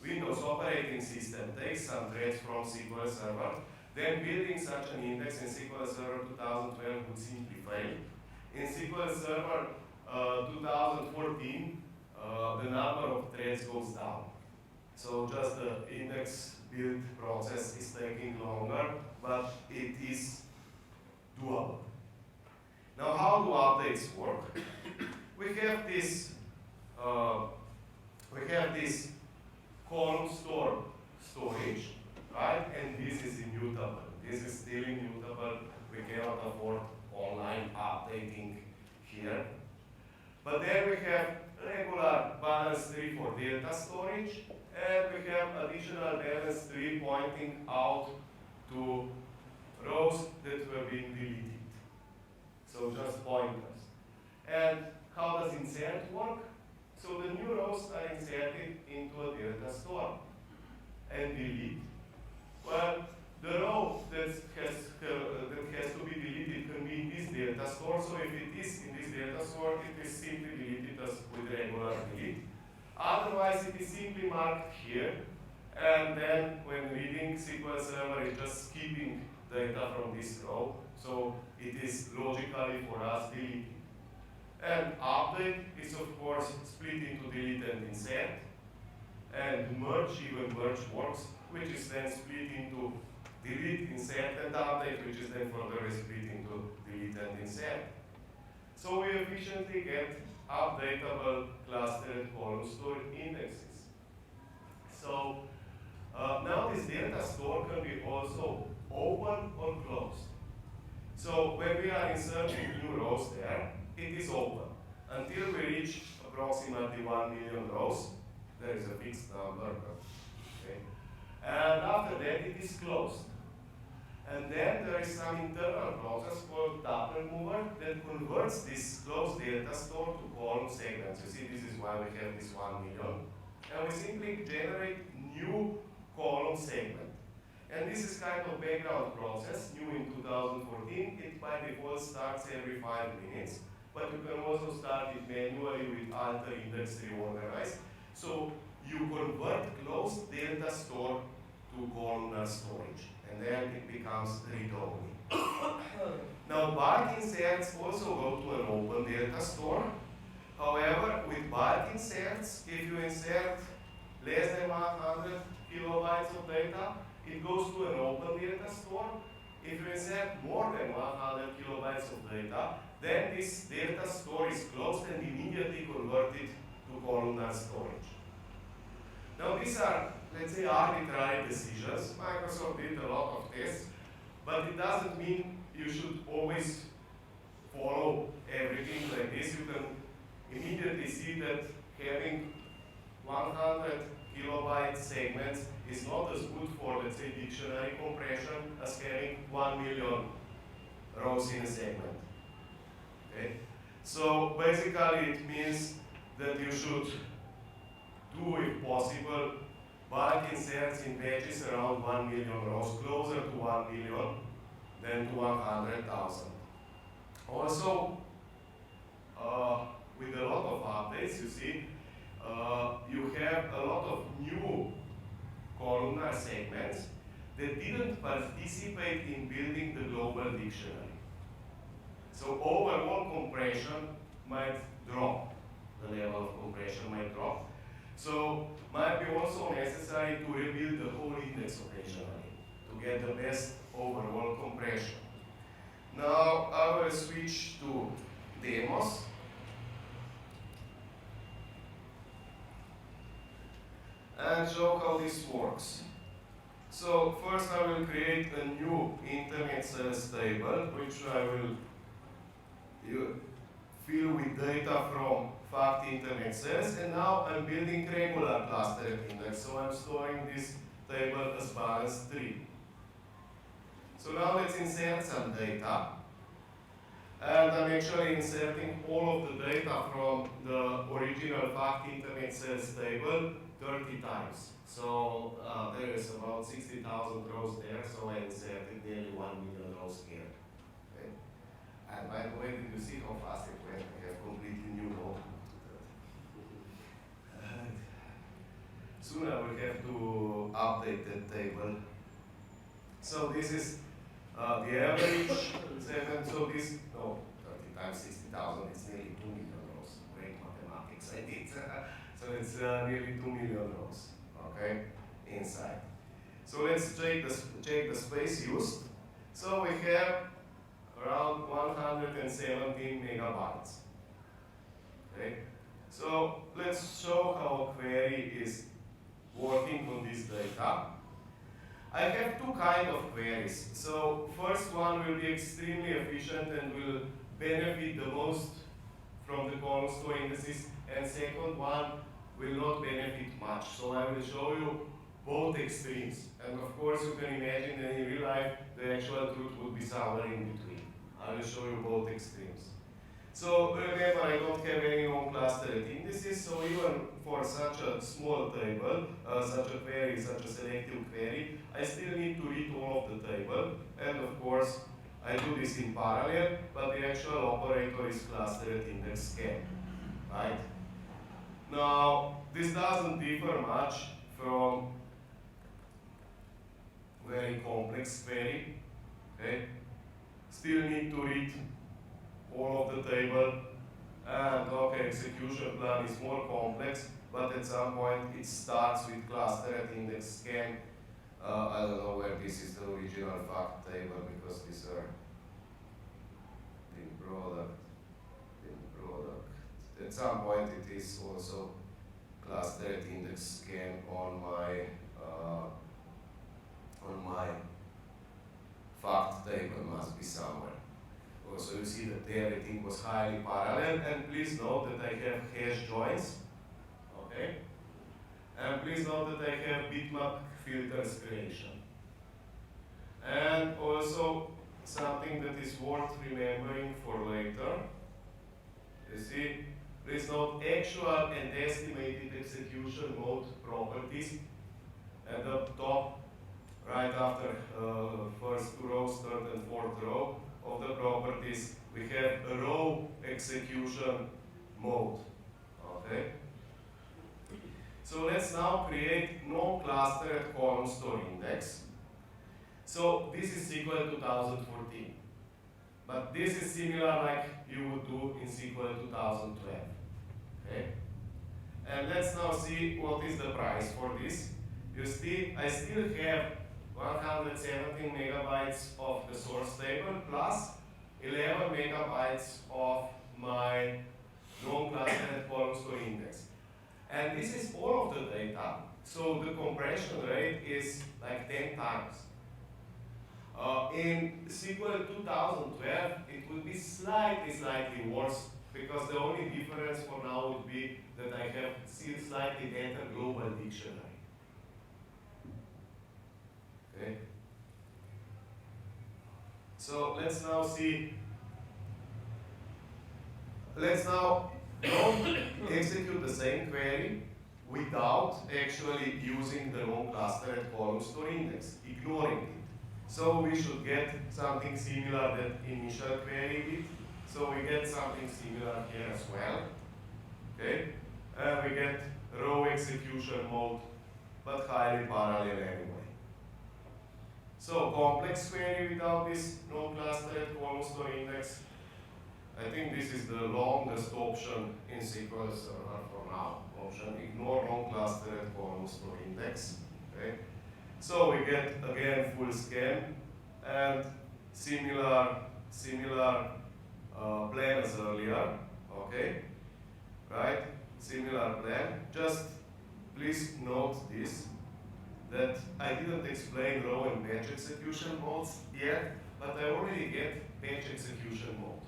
Windows operating system takes some threads from SQL Server, then building such an index in SQL Server 2012 would simply fail. In SQL Server 2014, the number of threads goes down. So just the index build process is taking longer, but it is doable. Now, how do updates work? We have this Columnstore storage, right? And this is immutable. This is still immutable. We cannot afford online updating here. But then we have regular balance tree for data storage, and we have additional balance tree pointing out to rows that were being deleted. So just pointers. And how does insert work? So the new rows are inserted into a data store. And delete. Well, the row that has to be deleted can be in this data store. So if it is in this data store, it is simply deleted as with regular delete. Otherwise, it is simply marked here. And then when reading, SQL Server is just skipping data from this row. So it is logically for us deleting. And update is of course split into delete and insert. And merge, even merge works, which is then split into delete, insert, and update, which is then further split into delete and insert. So we efficiently get updatable clustered Columnstore indexes. So now this data store can be also open or closed. So when we are inserting new rows there, it is open until we reach approximately 1 million rows. There is a fixed number, okay? And after that, it is closed. And then there is some internal process called tuple mover that converts this closed data store to column segments. You see, this is why we have this 1 million. And we simply generate new column segment. And this is kind of background process, new in 2014. It by default starts every 5 minutes. But you can also start it manually with alter index reorganize. So you convert closed data store to columnar storage, and then it becomes read-only. Now, bulk inserts also go to an open data store. However, with bulk inserts, if you insert less than 100 kilobytes of data, it goes to an open data store. If you insert more than 100 kilobytes of data, then this data store is closed and immediately converted to columnar storage. Now these are, let's say, arbitrary decisions. Microsoft did a lot of tests, but it doesn't mean you should always follow everything like this. You can immediately see that having 100 kilobyte segments is not as good for, let's say, dictionary compression as having 1 million rows in a segment. Okay? So basically it means that you should do, if possible, bulk inserts in pages around 1 million rows, closer to 1 million than to 100,000. Also, with a lot of updates, you see, you have a lot of new columnar segments that didn't participate in building the global dictionary. So overall compression might drop. The level of compression might drop. So might be also necessary to rebuild the whole index occasionally to get the best overall compression. Now I will switch to demos. And show how this works. So first I will create a new internet sales table, which I will fill with data from fact internet sales, and now I'm building regular cluster index, so I'm storing this table as balance 3. So now let's insert some data, and I'm actually inserting all of the data from the original fact internet sales table 30 times. So there is about 60,000 rows there, so I inserted nearly 1 million rows here. Okay? And by the way, did you see how fast it went? I have completely new notebook. Soon I will have to update that table. So this is the average segment. So this, no, 30 times 60,000, it's nearly 2 million rows. Great mathematics I did. So it's nearly 2 million rows, okay, inside. So let's check the space used. So we have around 117 megabytes. Okay, so let's show how a query is working on this data. I have two kinds of queries. So first one will be extremely efficient and will benefit the most from the Columnstore indices, and second one will not benefit much. So I will show you both extremes. And of course you can imagine that in real life the actual truth would be somewhere in between. I will show you both extremes. So remember, I don't have any non-clustered indices, so even for such a small table, such a query, such a selective query, I still need to read all of the table. And of course, I do this in parallel, but the actual operator is clustered index scan, right? Now, this doesn't differ much from very complex query, okay? Still need to read all of the table, and okay, execution plan is more complex, but at some point it starts with clustered index scan. I don't know where this is the original fact table, because these are in product. At some point it is also clustered index scan on my fact table, must be somewhere. So you see that everything was highly parallel, and please note that I have hash joins, okay? And please note that I have bitmap filters creation. And also something that is worth remembering for later. You see, please note actual and estimated execution mode properties. At the top, right after first two rows, third and fourth row of the properties, we have a row execution mode. Okay? So let's now create non-clustered Columnstore index. So this is SQL 2014. But this is similar like you would do in SQL 2012. Okay? And let's now see what is the price for this. You see, I still have 117 megabytes of the source table plus 11 megabytes of my non-clustered column store index. And this is all of the data, so the compression rate is like 10 times. In SQL 2012, it would be slightly worse, because the only difference for now would be that I have slightly better global dictionary. Okay. So let's now see. Let's now execute the same query without actually using the non-clustered column store index, ignoring it. So we should get something similar that initial query did. So we get something similar here as well. Okay? And we get row execution mode, but highly parallel anyway. So complex query without this non-clustered column store index. I think this is the longest option in SQL Server for now. Option ignore non-clustered column store index. Okay? So we get again full scan and similar plan as earlier. Okay, right? Similar plan. Just please note this, that I didn't explain row and batch execution modes yet, but I already get batch execution mode.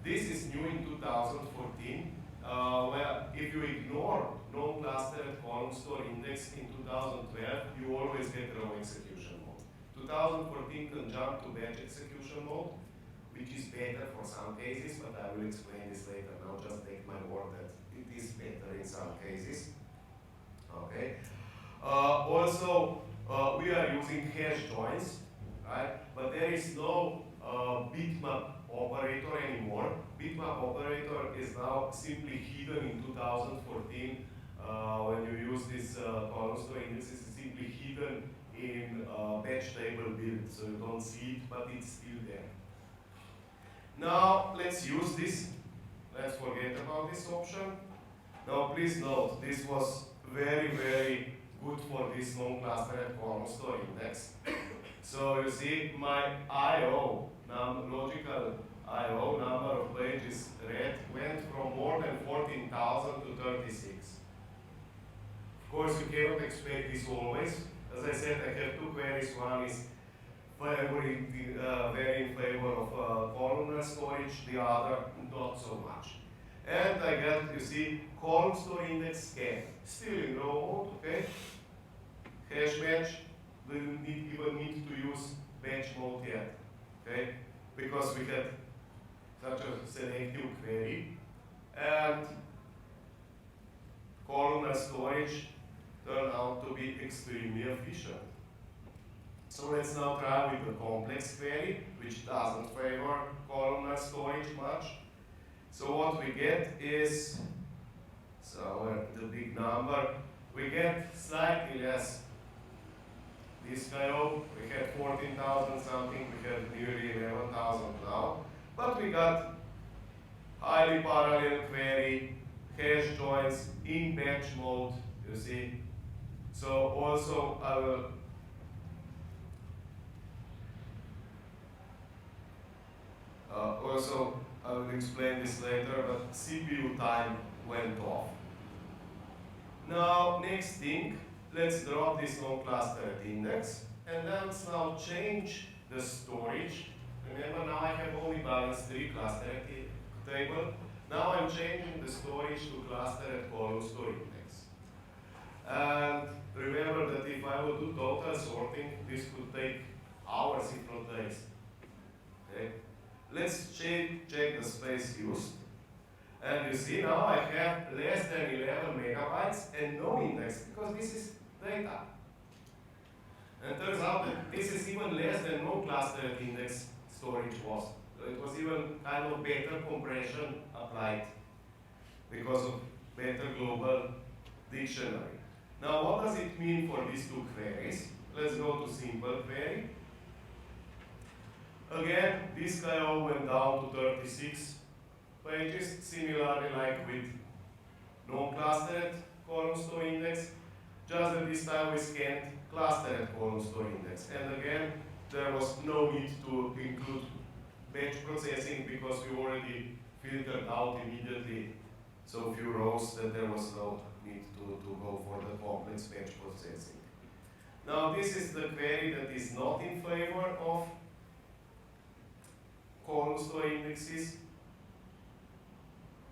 This is new in 2014. Where if you ignore non-clustered column store index in 2012, you always get row execution mode. 2014 can jump to batch execution mode, which is better for some cases, but I will explain this later. Now just take my word that it is better in some cases. Okay. Also, we are using hash joins, right? But there is no bitmap operator anymore. Bitmap operator is now simply hidden in 2014. When you use this column store index, it's simply hidden in batch table build, so you don't see it, but it's still there. Now let's use this. Let's forget about this option. Now please note, this was very good for this non-clustered column store index. So you see my I/O, logical I/O number of pages read went from more than 14,000 to 36. Of course, you cannot expect this always. As I said, I have two queries. One is very in favor of columnar storage, the other not so much. And I get, you see, column store index scan, still in row mode, okay? Hash match, we didn't even need to use batch mode yet, okay? Because we had such a selective query, and columnar storage turned out to be extremely efficient. So let's now try with the complex query, which doesn't favor columnar storage much. So what we get is, so the big number, we get slightly less. This I/O, we had 14,000 something, we have nearly 11,000 now. But we got highly parallel query, hash joins in batch mode, you see. So also I will explain this later, but CPU time went off. Now, next thing, let's drop this non-clustered index, and let's now change the storage. Remember, now I have only balanced 3 clustered table. Now I'm changing the storage to clustered column store index. And remember that if I will do total sorting, this could take hours, if not days. Okay? Let's check the space used. And you see now I have less than 11 megabytes and no index, because this is data. And it turns out that this is even less than no clustered index storage was. So it was even kind of better compression applied because of better global dictionary. Now what does it mean for these two queries? Let's go to simple query. Again, this I/O went down to 36 pages, similarly like with non-clustered column store index. just that this time we scanned cluster at Columnstore index. And again, there was no need to include batch processing because we already filtered out immediately so few rows that there was no need to go for the complex batch processing. Now this is the query that is not in favor of Columnstore indexes.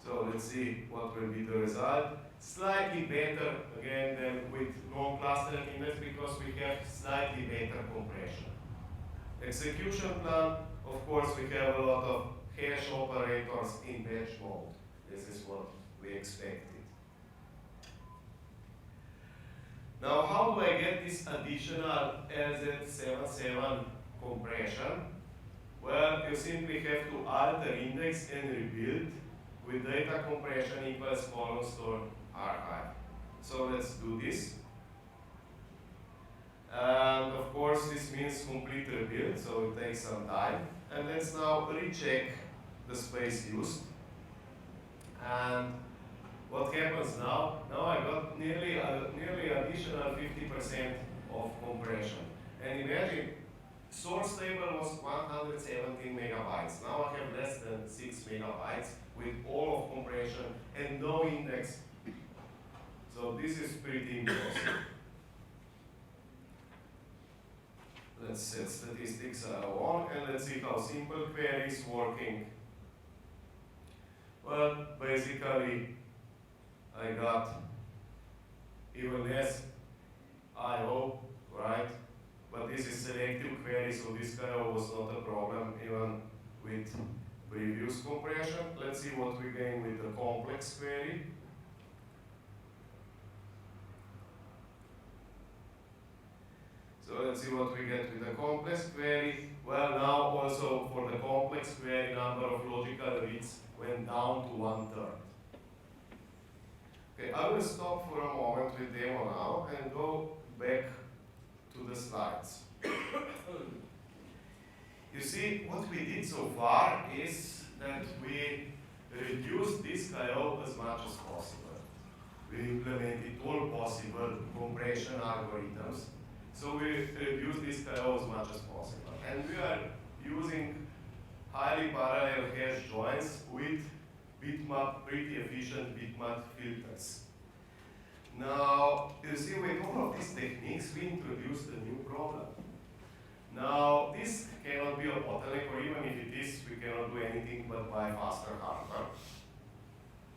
So let's see what will be the result. Slightly better again than with non-clustered index because we have slightly better compression. Execution plan, of course we have a lot of hash operators in batch mode. This is what we expected. Now how do I get this additional LZ77 compression? Well, you simply have to alter index and rebuild with data compression equals Columnstore archive. So let's do this. And of course this means complete rebuild, so it takes some time. And let's now recheck the space used. And what happens now? Now I got nearly additional 50% of compression. And imagine, source table was 117 megabytes. Now I have less than 6 megabytes with all of compression and no index. So this is pretty impressive. Let's set statistics on and let's see how simple query is working. Well, basically, I got even less I/O, right? But this is selective query, so this I/O was not a problem even with previous compression. Let's see what we gain with the complex query. So let's see what we get with the complex query. Well, now also for the complex query, number of logical reads went down to 1/3. Okay, I will stop for a moment with demo now and go back to the slides. You see, what we did so far is that we reduced disk I/O as much as possible. We implemented all possible compression algorithms. So we reduce disk I/O as much as possible. And we are using highly parallel hash joins with bitmap, pretty efficient bitmap filters. Now, you see, with all of these techniques, we introduced a new problem. Now, this cannot be a bottleneck, or even if it is, we cannot do anything but buy faster hardware.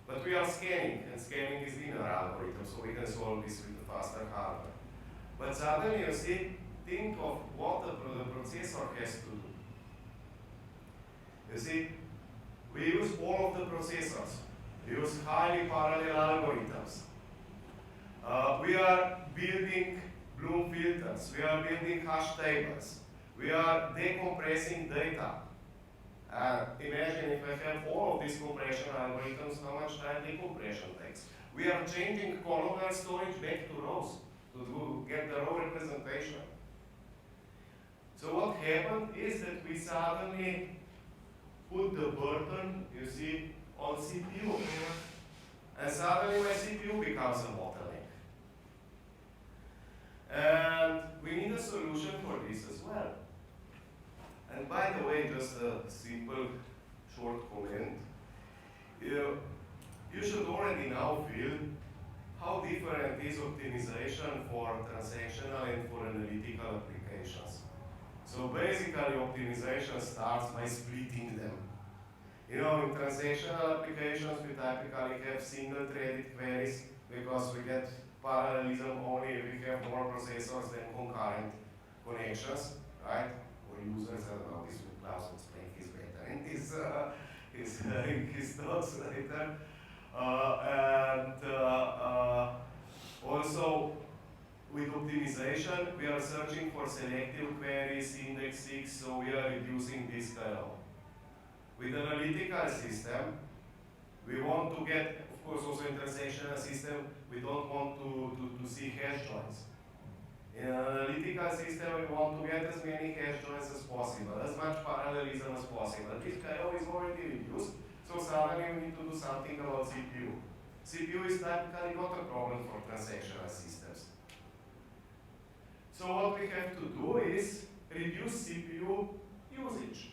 But we are scanning, and scanning is linear algorithm, so we can solve this with the faster hardware. But suddenly, you see, think of what the processor has to do. You see, we use all of the processors. We use highly parallel algorithms. We are building Bloom filters. We are building hash tables. We are decompressing data. Imagine if I have all of these compression algorithms, how much time decompression takes. We are changing columnar storage back to rows to get the row representation. So what happened is that we suddenly put the burden, you see, on CPU. And suddenly my CPU becomes a bottleneck. And we need a solution for this as well. And by the way, just a simple short comment. You should already now feel how different is optimization for transactional and for analytical applications. So basically, optimization starts by splitting them. You know, in transactional applications, we typically have single-threaded queries because we get parallelism only if we have more processors than concurrent connections, right? Or users, I don't know, this will Klaus explain his better in his thoughts later. Also, with optimization, we are searching for selective queries, index 6, so we are reducing disk I/O. With analytical system, we want to get, of course, also in transactional system, we don't want to see hash joins. In an analytical system, we want to get as many hash joins as possible, as much parallelism as possible. Disk I/O is already reduced, so suddenly we need to do something about CPU. CPU is typically not a problem for transactional systems. we have to do is reduce CPU usage.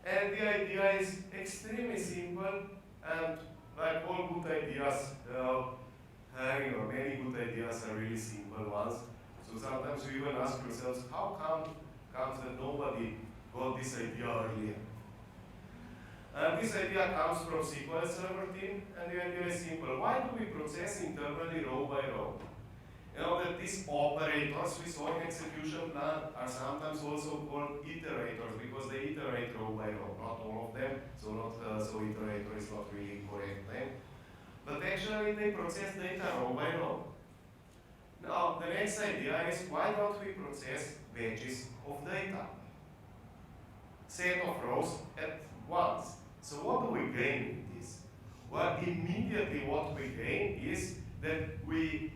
And the idea is extremely simple, and like all good ideas, many good ideas are really simple ones. So sometimes you even ask yourselves, how comes that nobody got this idea earlier? And this idea comes from SQL Server team, and the idea is simple. Why do we process internally row by row? You know that these operators we saw in execution plan are sometimes also called iterators because they iterate row by row. Not all of them, so iterator is not really correct name. But actually they process data row by row. Now the next idea is why don't we process batches of data? Set of rows at once. So what do we gain with this? Well, immediately what we gain is that we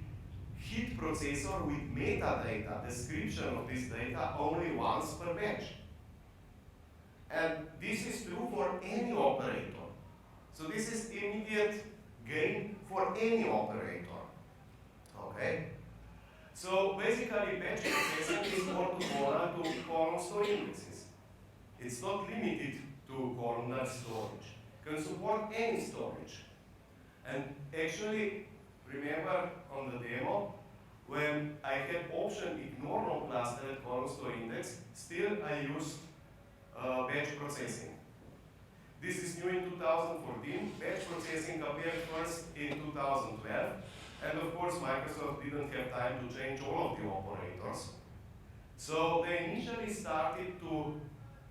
hit processor with metadata, description of this data, only once per batch. And this is true for any operator. So this is immediate gain for any operator. Okay? So basically batch processing is orthogonal to Columnstore indexes. It's not limited to columnar storage. Can support any storage. And actually, remember on the demo, when I had option ignore no cluster at Columnstore index, still I used batch processing. This is new in 2014. Batch processing appeared first in 2012. And of course, Microsoft didn't have time to change all of the operators. So they initially started to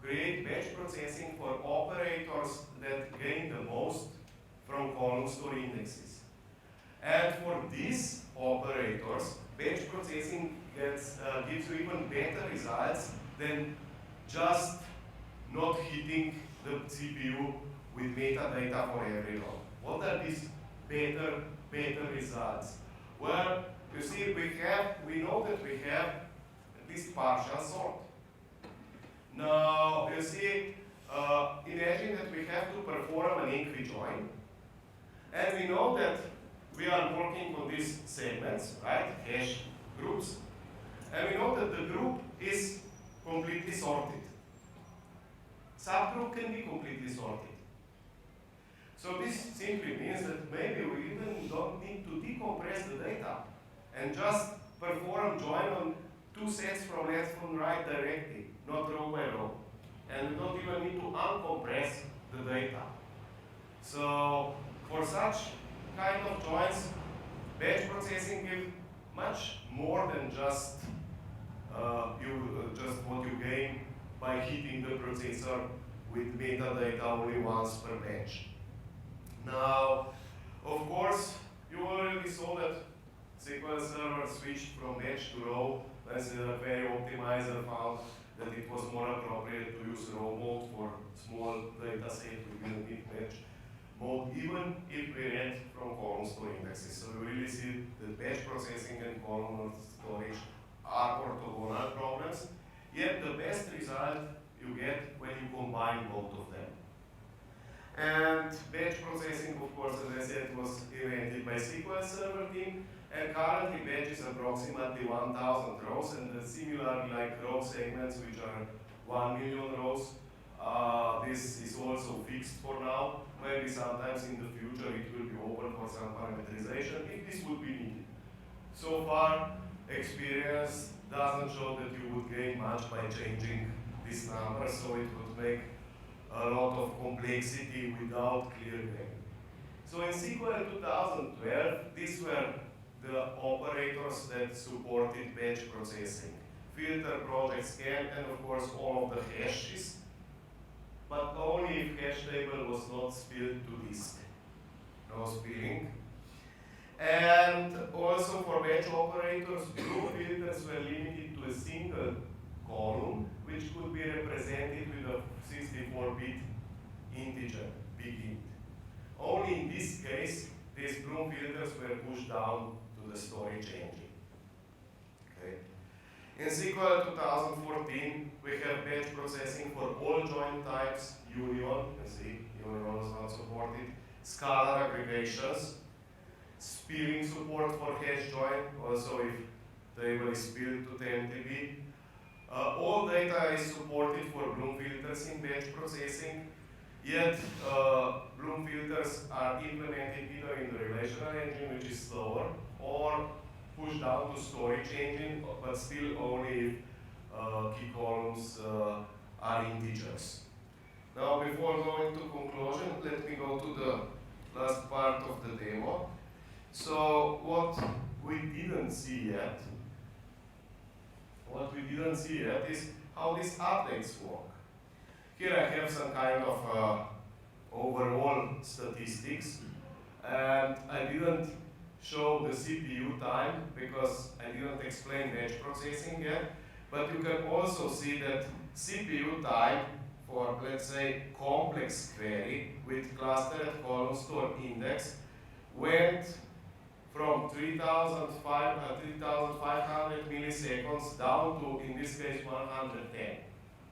create batch processing for operators that gain the most from Columnstore indexes. And for these operators, batch processing gives you even better results than just not hitting the CPU with metadata for every row. What are these better results? Well, you see, we know that we have at least partial sort. Now, you see, imagine that we have to perform an equi-join, and we know that we are working on these segments, right, hash groups, and we know that the group is completely sorted. Subgroup can be completely sorted. So this simply means that maybe we even don't need to decompress the data and just perform join on two sets from left and right directly, not row by row. And we don't even need to uncompress the data. So for such kind of joins, batch processing gives much more than just what you gain by hitting the processor with metadata only once per batch. Now, of course, you already saw that SQL Server switched from batch to row as a query optimizer found that it was more appropriate to use row mode for small data set. We didn't need batch mode, even if we read from Columnstore indexes. So we really see that batch processing and columnar storage are orthogonal problems, yet the best result you get when you combine both of them. And batch processing, of course, as I said, was invented by SQL Server team, and currently batch is approximately 1,000 rows, and similarly like row segments, which are 1 million rows. This is also fixed for now. Maybe sometimes in the future it will be open for some parameterization if this would be needed. So far, experience doesn't show that you would gain much by changing this number, so it would make a lot of complexity without clear gain. So in SQL 2012, these were the operators that supported batch processing. Filter, project, scan, and of course all of the hashes, but only if hash table was not spilled to disk. No spilling. And also for batch operators, blue filters were limited to a single column, which could be represented with a 64-bit integer, big int. Only in this case, these Bloom filters were pushed down to the storage engine. Okay. In SQL 2014, we have batch processing for all join types, union, you see, union was not supported, scalar aggregations, spilling support for hash join, also if table is built to the MTB. All data is supported for Bloom filters in batch processing, yet Bloom filters are implemented either in the relational engine, which is slower, or pushed down to storage engine, but still only if key columns are integers. Now, before going to conclusion, let me go to the last part of the demo. So, what we didn't see yet is how these updates work. Here I have some kind of overall statistics, and I didn't show the CPU time because I didn't explain batch processing yet, but you can also see that CPU time for, let's say, complex query with clustered Columnstore index went from 3,500 milliseconds down to, in this case, 110.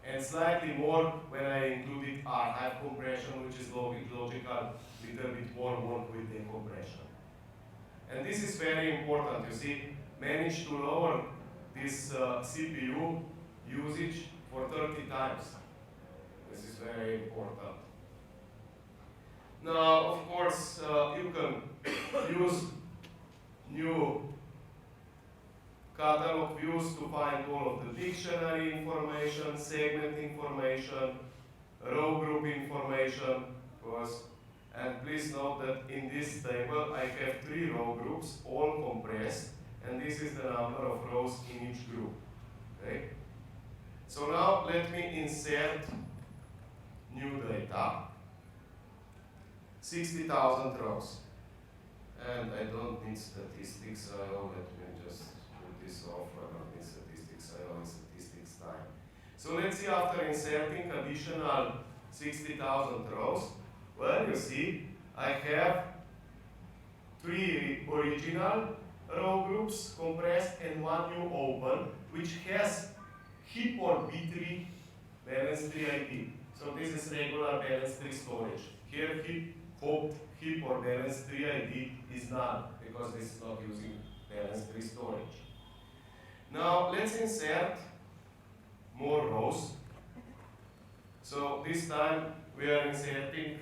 And slightly more when I included archive compression, which is logical, little bit more work with decompression. And this is very important, you see, managed to lower this CPU usage for 30 times. This is very important. Now, of course, you can use new catalog views to find all of the dictionary information, segment information, row group information, of course. And please note that in this table I have 3 row groups, all compressed, and this is the number of rows in each group. Okay? So now let me insert new data. 60,000 rows. And I don't need statistics, let me just put this off. I don't need statistics, I don't need statistics time. So let's see, after inserting additional 60,000 rows, well, you see, I have 3 original row groups compressed and 1 new open, which has heap or B3 balance tree ID. So this is regular balance tree storage. Here heap or balance tree ID is none, because this is not using balance tree storage. Now let's insert more rows. So this time we are inserting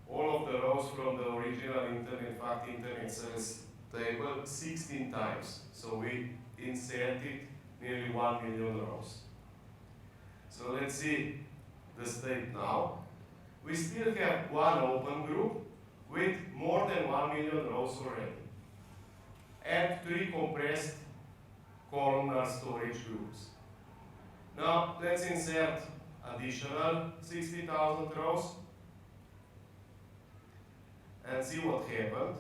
all of the rows from the original internet fact internet sales table 16 times. So we inserted nearly 1 million rows. So let's see the state now. We still have 1 open group with more than 1 million rows already, and 3 compressed columnar storage groups. Now let's insert additional 60,000 rows and see what happened.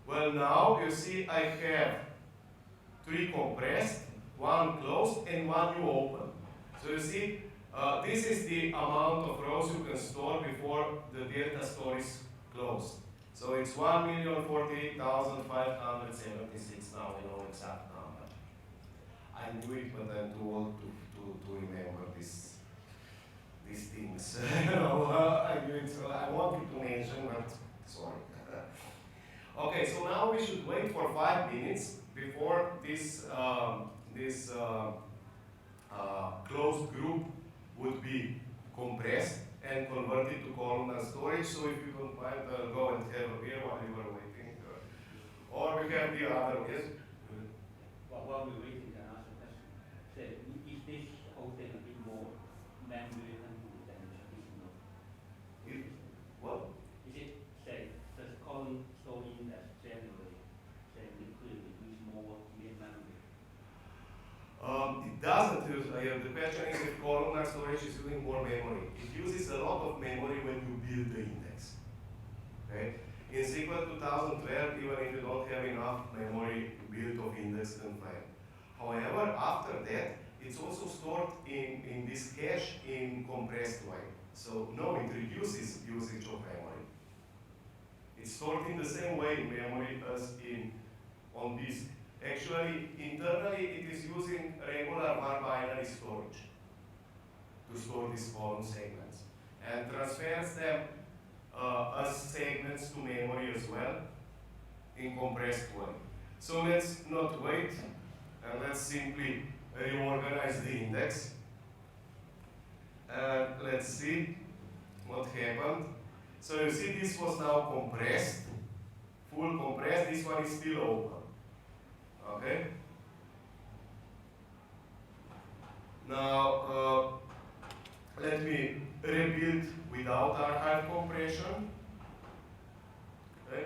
Well, now you see I have 3 compressed, 1 closed, and 1 new open. So you see, this is the amount of rows you can store before the data store is closed. So it's 1,048,576 now, we know exact number. I knew it, but I'm too old to remember these things. You know, I knew it, so I wanted to mention, but sorry. Okay, so now we should wait for 5 minutes before this closed group would be compressed and converted to columnar storage. So if you don't mind, go and have a beer while you are waiting. Or we have the other, yes? While we're waiting, can I ask a question? So is this whole thing a bit more memory than traditional? What? Is it, say, does the column store index generally, say, clearly use more memory? It doesn't use, the question is if columnar storage is using more memory. It uses a lot of memory when you build the index. Okay? In SQL 2012, even if you don't have enough memory to build of index and file. However, after that, it's also stored in this cache in compressed way. So no, it reduces usage of memory. It's stored in the same way in memory as on disk. Actually, internally, it is using regular var binary storage to store these column segments and transfers them as segments to memory as well in compressed way. So let's not wait, and let's simply reorganize the index. And let's see what happened. So you see this was now compressed, full compressed, this one is still open. Okay? Now, let me rebuild without archive compression. Okay?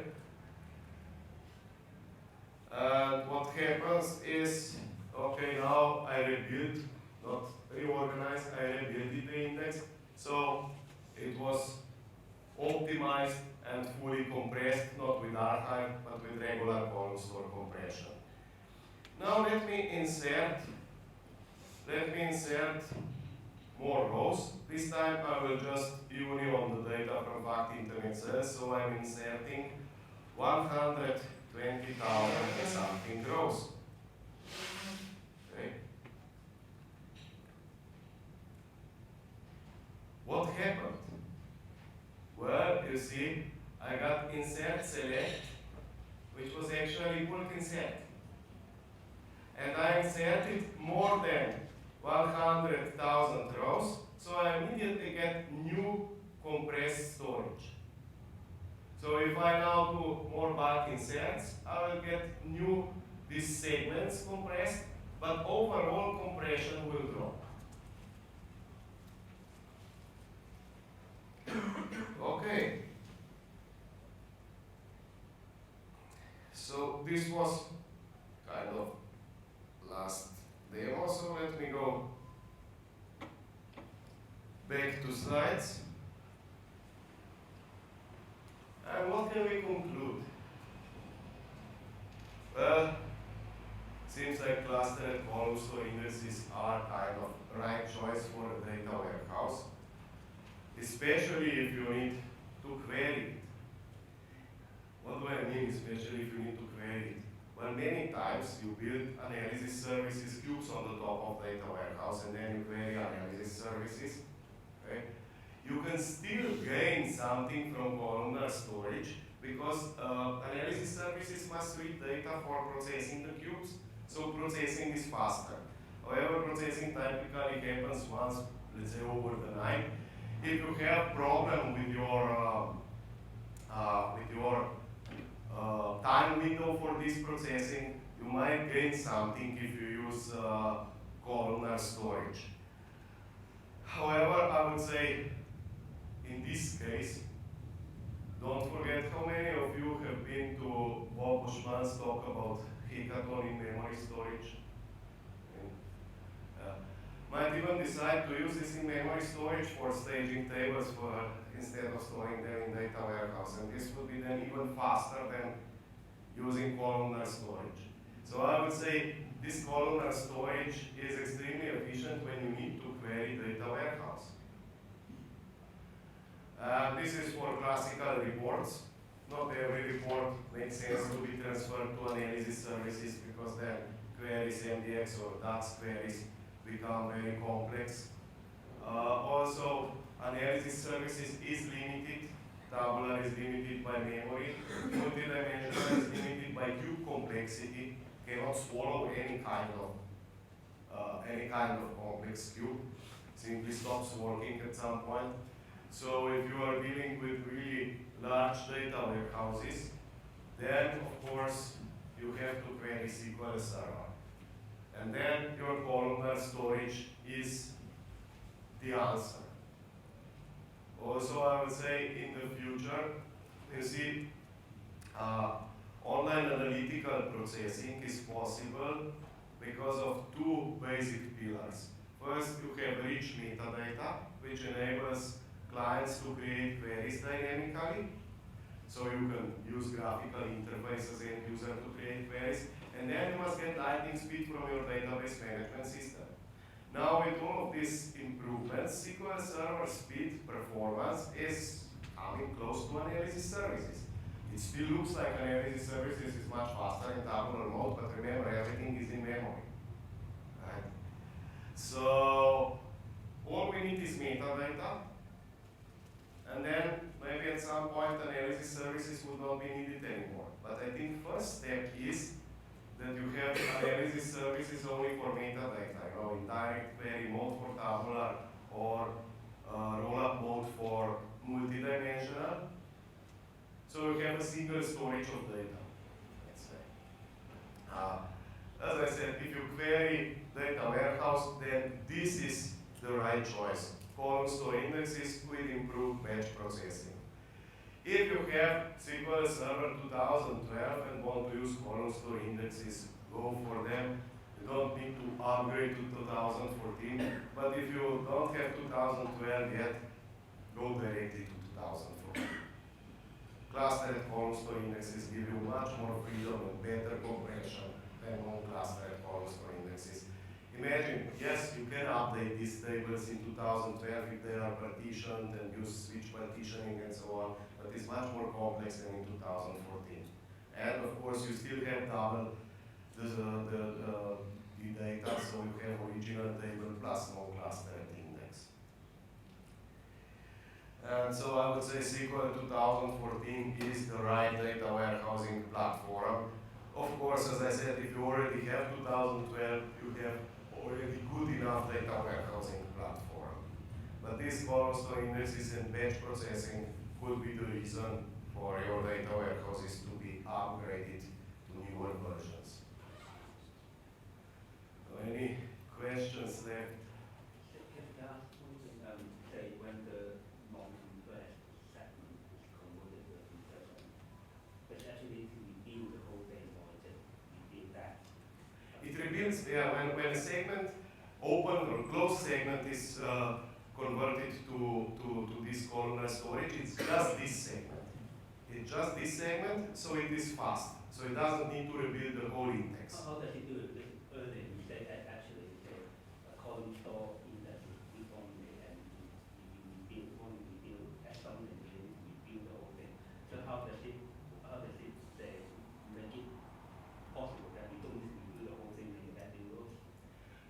And what happens is, okay, now I rebuild, not reorganize, I rebuilt the index. So it was optimized and fully compressed, not with archive, but with regular Columnstore compression. Now let me insert more rows. This time I will just union the data from fact internet cells, so I'm inserting 120,000 and something rows. Okay. What happened? Well, you see, I got insert select, which was actually bulk insert. And I inserted more than 100,000 rows, so I immediately get new compressed storage. So if I now do more bulk inserts, I will get new these segments compressed, but overall compression will drop. Okay. So this was kind of last demo, so let me go back to slides. And what can we conclude? Well, seems like clustered Columnstore indices are kind of right choice for a data warehouse, especially if you need to query it. What do I mean, especially if you need to query it? Well, many times you build analysis services cubes on the top of data warehouse, and then you query analysis services. Okay? You can still gain something from columnar storage because analysis services must read data for processing the cubes, so processing is faster. However, processing typically happens once, let's say, over the night. If you have problem with your time window for this processing, you might gain something if you use columnar storage. However, I would say in this case, don't forget how many of you have been to Bob Bushman's talk about hackathon in memory storage. Might even decide to use this in memory storage for staging tables instead of storing them in data warehouse. And this would be then even faster than using columnar storage. So I would say this columnar storage is extremely efficient when you need to query data warehouse. This is for classical reports. Not every report makes sense to be transferred to analysis services because then queries, MDX or DAX queries become very complex. Also, analysis services is limited. Tabular is limited by memory. Multidimensional is limited by cube complexity. Cannot swallow any kind of complex cube. Simply stops working at some point. So if you are dealing with really large data warehouses, then of course you have to query SQL Server. And then your columnar storage is the answer. Also, I would say in the future, you see, online analytical processing is possible because of two basic pillars. First, you have rich metadata, which enables clients to create queries dynamically. So you can use graphical interfaces and user to create queries. And then you must get lightning speed from your database management system. Now with all of these improvements, SQL Server speed performance is coming close to analysis services. It still looks like analysis services is much faster in tabular mode, but remember, everything is in memory. Right? So all we need is metadata, and then maybe at some point analysis services will not be needed anymore. But I think first step is have analysis services only for metadata, indirect query mode for tabular or roll-up mode for multidimensional. So you have a single storage of data, let's say. As I said, if you query data warehouse, then this is the right choice. Columnstore indexes will improve batch processing. If you have SQL Server 2012 and want to use Columnstore indexes, go for them. You don't need to upgrade to 2014, but if you don't have 2012 yet, go directly to 2014. Clustered Columnstore indexes give you much more freedom and better compression than non-clustered Columnstore indexes. Imagine, yes, you can update these tables in 2012 if they are partitioned and use switch partitioning and so on, but it's much more complex than in 2014. And of course, you still have double the data, so you have original table plus non-clustered index. And so I would say SQL 2014 is the right data warehousing platform. Of course, as I said, if you already have 2012, you have already good enough data warehousing platform. But these Columnstore indexes and batch processing could be the reason for your data warehouses to be upgraded to newer versions. So any questions left? Can I ask one thing? Say when the non-compressed segment is converted to a compressed, does it actually rebuild the whole thing, or is it rebuild that? It rebuilds, yeah, when a segment, open or closed segment is converted to this columnar storage, it's just this segment. It's just this segment, so it is fast. So it doesn't need to rebuild the whole index. How does it do it? Because earlier you said that actually a Columnstore index is built only and you rebuild as something, you rebuild the whole thing. So how does it say make it possible that you don't need to rebuild the whole thing when you add new rows?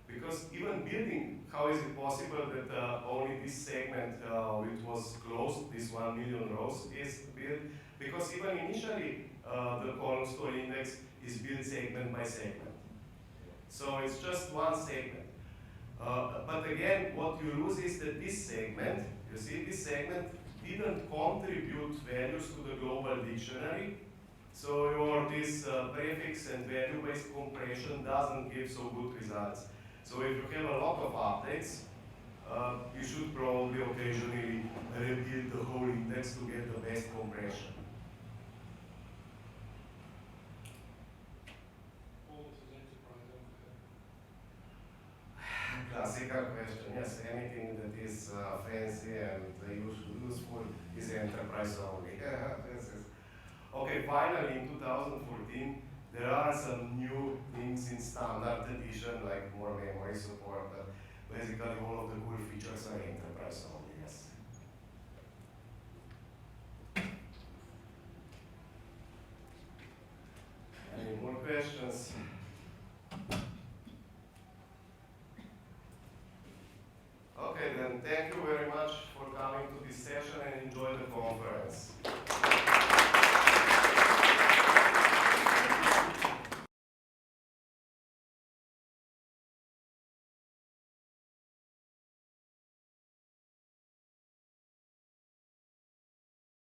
Because even building, how is it possible that only this segment, which was closed, this 1 million rows, is built? Because even initially, the Columnstore index is built segment by segment. So it's just one segment. But again, what you lose is that this segment, you see, this segment didn't contribute values to the global dictionary. So your this prefix and value-based compression doesn't give so good results. So if you have a lot of updates, you should probably occasionally rebuild the whole index to get the best compression. Classical question, yes, anything that is fancy and useful is enterprise only. Okay, finally in 2014, there are some new things in standard edition, like more memory support, but basically all of the cool features are enterprise only, yes. Any more questions? Okay, then thank you